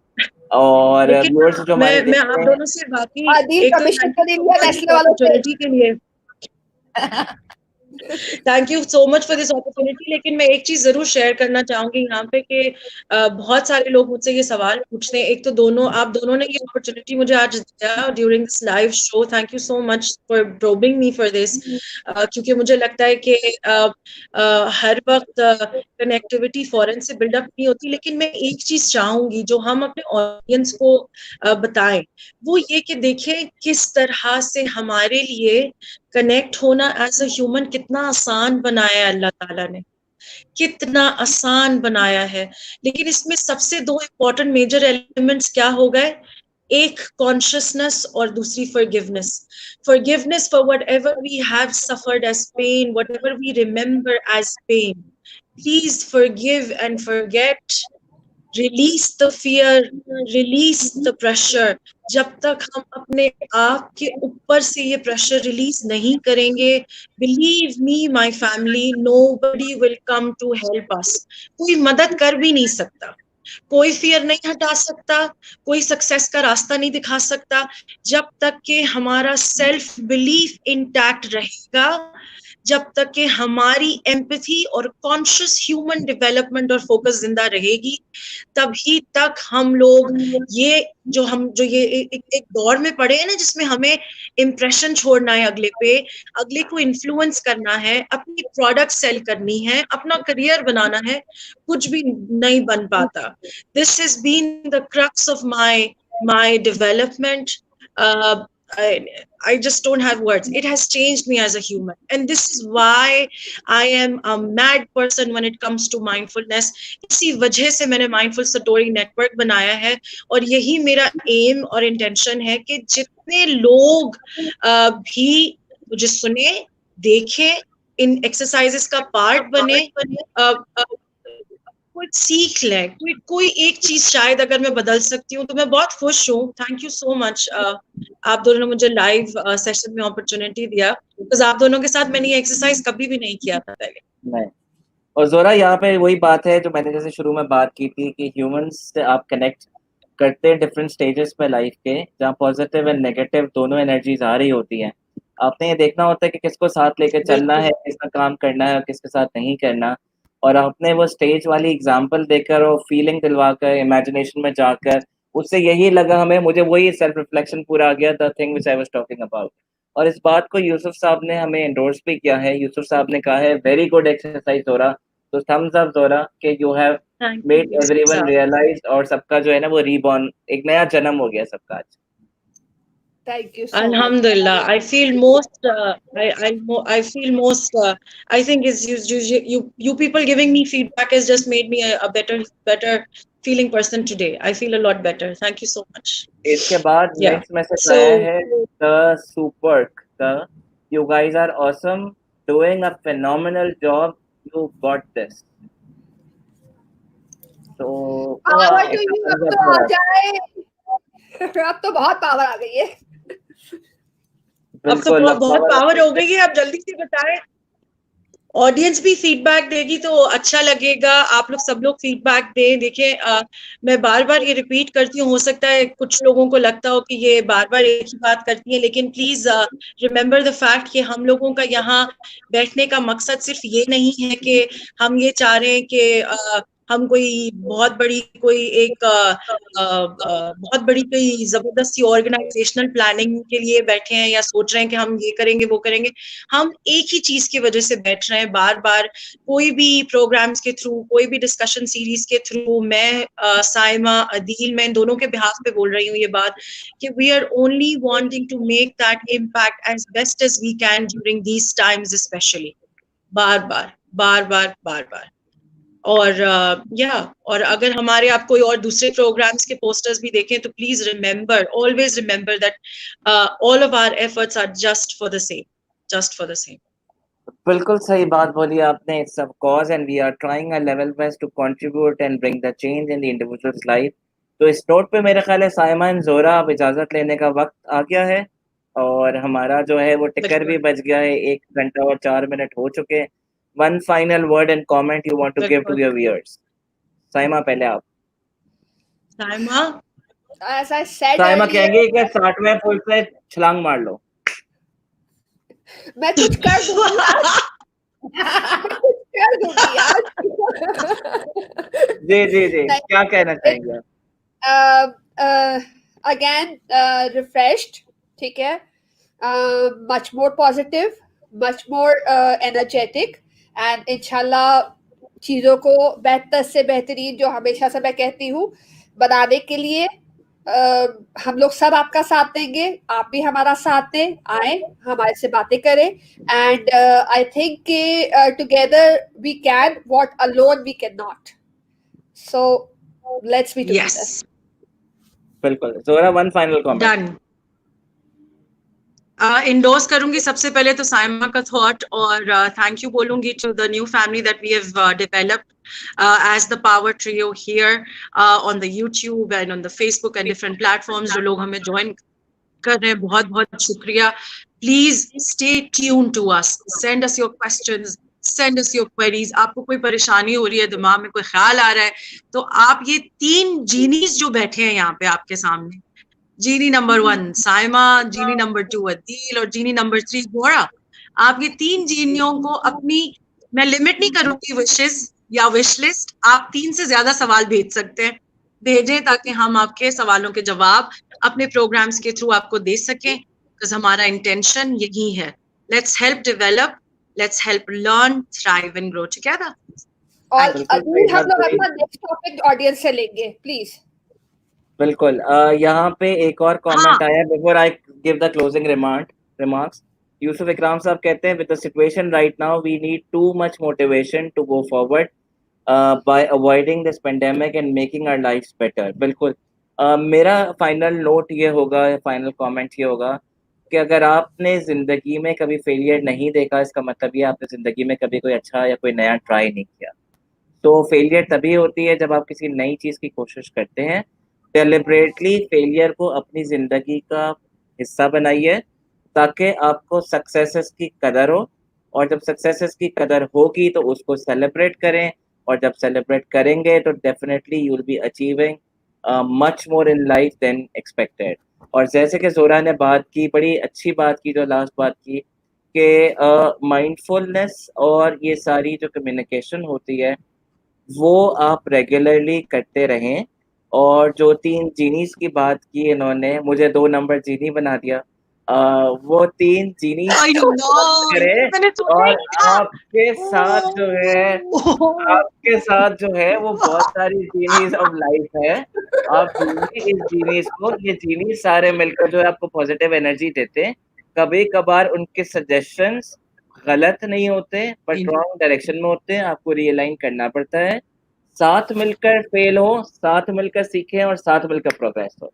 S2: और व्यूअर्स जो हमारे
S3: मैं आप दोनों से बाकी
S1: आदिल कमीशन कर दिया नेस्ले वालों से
S3: opportunity के लिए thank you so much for this opportunity. लेकिन मैं एक चीज जरूर शेयर करना चाहूंगी यहाँ पे कि बहुत सारे लोग मुझसे ये सवाल पूछते हैं। एक तो आप दोनों ने ये अपॉर्चुनिटी मुझे आज दिया during this live show. Thank you so much for probing me for this, क्योंकि मुझे लगता है कि हर वक्त कनेक्टिविटी फॉरेन से बिल्डअप नहीं होती। लेकिन मैं एक चीज चाहूंगी जो हम अपने ऑडियंस को बताएं, वो ये कि देखें किस तरह से हमारे लिए कनेक्ट होना एज अ ह्यूमन कितना आसान बनाया है अल्लाह ताला ने, कितना आसान बनाया है। लेकिन इसमें सबसे दो इम्पोर्टेंट मेजर एलिमेंट्स क्या हो गए, एक कॉन्शियसनेस और दूसरी forgiveness. Forgiveness for whatever we have suffered as pain, whatever we remember as pain, please forgive and forget. Release the fear, release the pressure. जब तक हम अपने आप के ऊपर से ये प्रेशर रिलीज नहीं करेंगे, believe me my family, nobody will come to help us. कोई मदद कर भी नहीं सकता, कोई फियर नहीं हटा सकता, कोई सक्सेस का रास्ता नहीं दिखा सकता। जब तक कि हमारा सेल्फ बिलीफ इंटैक्ट रहेगा, जब तक कि हमारी एम्पैथी और कॉन्शियस ह्यूमन डेवलपमेंट और फोकस जिंदा रहेगी, तभी तक हम लोग ये जो ये एक दौर में पड़े हैं ना, जिसमें हमें इम्प्रेशन छोड़ना है अगले पे, अगले को इन्फ्लुएंस करना है, अपनी प्रोडक्ट सेल करनी है, अपना करियर बनाना है, कुछ भी नहीं बन पाता. This has been the crux of my development. I just don't have words. It has changed me as a human, and this is why I am a mad person when it comes to mindfulness. इसी वजह से मैंने माइंडफुल सटोरी नेटवर्क बनाया है, और यही मेरा एम और इंटेंशन है कि जितने लोग भी मुझे सुने, देखें, इन एक्सरसाइजेस का पार्ट बने, कुछ सीख ले, कोई एक चीज शायद अगर मैं बदल सकती हूँ तो मैं बहुत खुश हूँ. Thank you so much. आप दोनों ने मुझे लाइव सेशन में अपॉर्चुनिटी दिया, बिकॉज आप दोनों के साथ मैंने ये एक्सरसाइज कभी भी नहीं किया था पहले.
S2: नहीं. और जोरा, यहाँ पे वही बात है जो मैंने जैसे शुरू में बात की थी कि ह्यूमंस से आप कनेक्ट करते हैं डिफरेंट स्टेजेस पे लाइफ के, जहाँ पॉजिटिव एंड नेगेटिव दोनों एनर्जीज आ रही होती हैं. आपने ये देखना होता है कि किसको साथ लेकर चलना है, किसका काम करना है और किसके साथ नहीं करना. और आपने वो स्टेज वाली एग्जाम्पल देकर और फीलिंग दिलवाकर, इमेजिनेशन में जाकर, उससे यही लगा हमें, मुझे वही सेल्फ रिफ्लेक्शन पूरा आ गया, the thing which I was talking about. और इस बात को यूसुफ साहब ने हमें एंडोर्स भी किया है. यूसुफ साहब ने कहा है वेरी गुड एक्सरसाइज जोरा. तो थम्स अप जोरा कि you have made everyone realize, और सबका जो है ना वो रीबॉर्न, एक नया जन्म हो गया सबका आज.
S1: Thank you so
S3: Alhamdulillah.
S1: much.
S3: I feel most. I feel most. I think is you people giving me feedback has just made me a better feeling person today. I feel a lot better. Thank you so much.
S2: इसके बाद
S3: Yeah.
S2: नेक्स्ट मैसेज
S3: So-
S2: आया है, द सुपर्क, the you guys are awesome, doing a phenomenal job, you got this. तो
S1: Power to you. अब तो आ जाए. अब तो बहुत पावर आ गई है.
S3: अब तो बहुत पावर हो गई है. आप जल्दी से बताएं. ऑडियंस भी फीडबैक देगी तो अच्छा लगेगा. आप लोग सब लोग फीडबैक दें. देखिए, मैं बार बार ये रिपीट करती हूँ, हो सकता है कुछ लोगों को लगता हो कि ये बार बार एक ही बात करती है, लेकिन प्लीज रिमेम्बर द फैक्ट कि हम लोगों का यहाँ बैठने का मकसद सिर्फ ये नहीं है कि हम ये चाह रहे हैं कि हम कोई बहुत बड़ी कोई जबरदस्ती ऑर्गेनाइजेशनल प्लानिंग के लिए बैठे हैं या सोच रहे हैं कि हम ये करेंगे वो करेंगे. हम एक ही चीज की वजह से बैठ रहे हैं बार बार, कोई भी प्रोग्राम्स के थ्रू, कोई भी डिस्कशन सीरीज के थ्रू. मैं साइमा, अदील, मैं इन दोनों के बिहाफ पे बोल रही हूँ ये बात कि we are only wanting to make that impact as best as we can during these times, specially. बार बार. और और अगर हमारे आप कोई और दूसरे प्रोग्राम्स के पोस्टर्स भी देखें तो please remember, always remember that all of our efforts are just for the same.
S2: बिल्कुल सही बात बोली आपने. It's a cause and we are trying our level best to contribute and bring the change in the individuals life. तो इस नोट पे मेरे ख्याल है साइमा एंड जोरा, अब इजाजत लेने का वक्त आ गया है, और हमारा जो है वो टिकर भी बच गया है. 1 घंटा और 4 मिनट हो चुके. One final word and comment you want to give to your viewers. Saima, पहले आप.
S3: Saima,
S1: As I said
S2: Saima
S1: earlier,
S2: कहेंगे कि 60वें पुल से छलांग मार लो.
S1: मैं कुछ कर दूंगी यार.
S2: जी क्या कहना चाहेंगे आप?
S1: Again, refreshed, ठीक है, much more positive, much more energetic, and इंशाल्लाह चीज़ों को बेहतर से बेहतरीन, जो हमेशा से मैं कहती हूँ, बनाने के लिए हम लोग सब आपका साथ देंगे. आप भी हमारा साथ दें, आए हमारे से बातें करें, एंड आई थिंक कि together we can what alone we can not. So let's be together.
S2: बिल्कुल. Zora, one final comment.
S3: Done. Endorse करूंगी सबसे पहले तो साइमा का थॉट, और थैंक यू बोलूंगी to the new family that we have developed as the power trio here on the YouTube and on the Facebook and different platforms. जो लोग हमें ज्वाइन कर रहे हैं, बहुत बहुत शुक्रिया. Please stay tune to us, send us your questions, send us your queries. आपको कोई परेशानी हो रही है, दिमाग में कोई ख्याल आ रहा है, तो आप ये 3 जीनीज जो बैठे हैं यहाँ पे आपके सामने, जीनी नंबर 1 साइमा, जीनी नंबर 2 अदील, और जीनी नंबर 3 जोरा, आप ये 3 जीनियों को अपनी, मैं लिमिट नहीं करूंगी विशेस या विश लिस्ट, आप 3 से ज्यादा सवाल भेज सकते हैं, भेजें ताकि हम आपके सवालों के जवाब अपने प्रोग्राम्स के थ्रू आपको दे सकें, बिकॉज हमारा इंटेंशन यही है, let's help develop, let's help learn, thrive and grow together.
S1: और
S2: बिल्कुल
S1: अभी
S2: सही
S1: हम
S2: बात
S1: लोग
S2: बोली।
S1: अपना नेक्स्ट टॉपिक ऑडियंस से लेंगे, प्लीज।
S2: बिल्कुल। यहाँ पे एक और
S3: हाँ।
S2: कमेंट आया before I give the closing remarks. Yusuf Ikram साहब कहते हैं, with the situation right now we need too much motivation to go forward by avoiding this pandemic and making our lifes better. बिल्कुल। मेरा फाइनल नोट ये होगा, फाइनल कमेंट ये होगा कि अगर आपने ज़िंदगी में कभी फेलियर नहीं देखा, इसका मतलब ये आपने ज़िंदगी में कभी कोई अच्छा या कोई नया ट्राई नहीं किया। तो फेलियर तभी होती है जब आप किसी नई चीज़ की कोशिश करते हैं। डेलिबरेटली फेलियर को अपनी ज़िंदगी का हिस्सा बनाइए ताकि आपको सक्सेसेस की कदर हो, और जब सक्सेसेस की कदर होगी तो उसको सेलिब्रेट करें, और जब सेलिब्रेट करेंगे तो definitely you will be achieving much more in life then expected. और जैसे कि ज़ोरा ने बात की, बड़ी अच्छी बात की, जो लास्ट बात की कि माइंडफुलनेस और ये सारी जो कम्युनिकेशन होती है वो आप रेगुलरली करते रहें। और जो 3 जीनीस की बात की इन्होंने, मुझे 2 नंबर जीनी बना दिया। वो 3 जीनीस
S3: I know,
S2: करें,
S3: मैंने सोचा ही
S2: और
S3: नहीं था।
S2: आपके साथ जो है वो बहुत सारी जीनीस ऑफ लाइफ है। आप ढूंढिए इस जीनीस को, ये जीनीस सारे मिलकर जो है आपको पॉजिटिव एनर्जी देते हैं। कभी-कभार उनके सजेशंस गलत नहीं होते बट रॉन्ग डायरेक्शन में होते हैं, आपको रियलाइन करना पड़ता है। साथ मिलकर फेल हो, साथ मिलकर सीखें और साथ मिलकर प्रोग्रेस हो।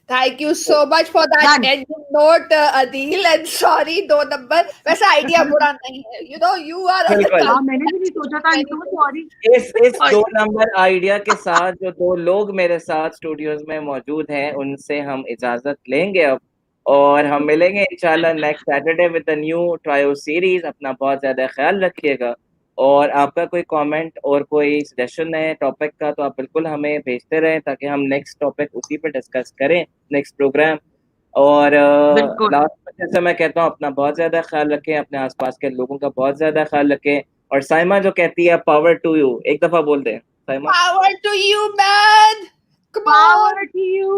S1: Thank you so much for that
S3: Done.
S1: Ending note Adeel, and sorry 2 number, वैसे आइडिया बुरा नहीं है, यू नो यू आर
S2: बिल्कुल।
S3: हाँ, मैंने भी नहीं सोचा था, I'm so sorry.
S2: इस 2 नंबर आइडिया के साथ जो 2 लोग मेरे साथ स्टूडियोज में मौजूद हैं, उनसे हम इजाजत लेंगे अब, और हम मिलेंगे इंशाल्लाह next Saturday with the new trio series. अपना बहुत ज्यादा ख्याल रखिएगा, और आपका कोई कमेंट और कोई सजेशन है टॉपिक का तो आप बिल्कुल हमें भेजते रहें ताकि हम नेक्स्ट टॉपिक उसी पे डिस्कस करें नेक्स्ट प्रोग्राम। और
S3: बिल्कुल।
S2: लास्ट में जैसे मैं कहता हूँ, अपना बहुत ज्यादा ख्याल रखें, अपने आसपास के लोगों का बहुत ज्यादा ख्याल रखें। और साइमा जो कहती है पावर टू यू, एक दफा बोल दे Saima.
S1: Power to you man, come on.
S3: Power to you,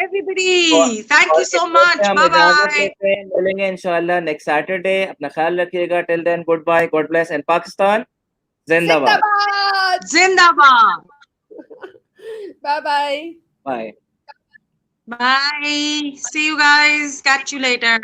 S3: everybody.
S2: और
S3: Thank you
S2: इस
S3: so
S2: नोट पे
S3: much.
S2: हम
S3: Bye
S2: इजाजत
S3: bye.
S2: लेते हैं, मिलेंगे इंशाल्लाह नेक्स्ट सैटरडे। अपना ख्याल रखिएगा। Till then, good bye, God bless, and Pakistan जिंदाबाद।
S1: जिंदाबाद।
S3: Zindabad.
S1: Bye bye.
S2: Bye.
S3: Bye. See you guys. Catch you later.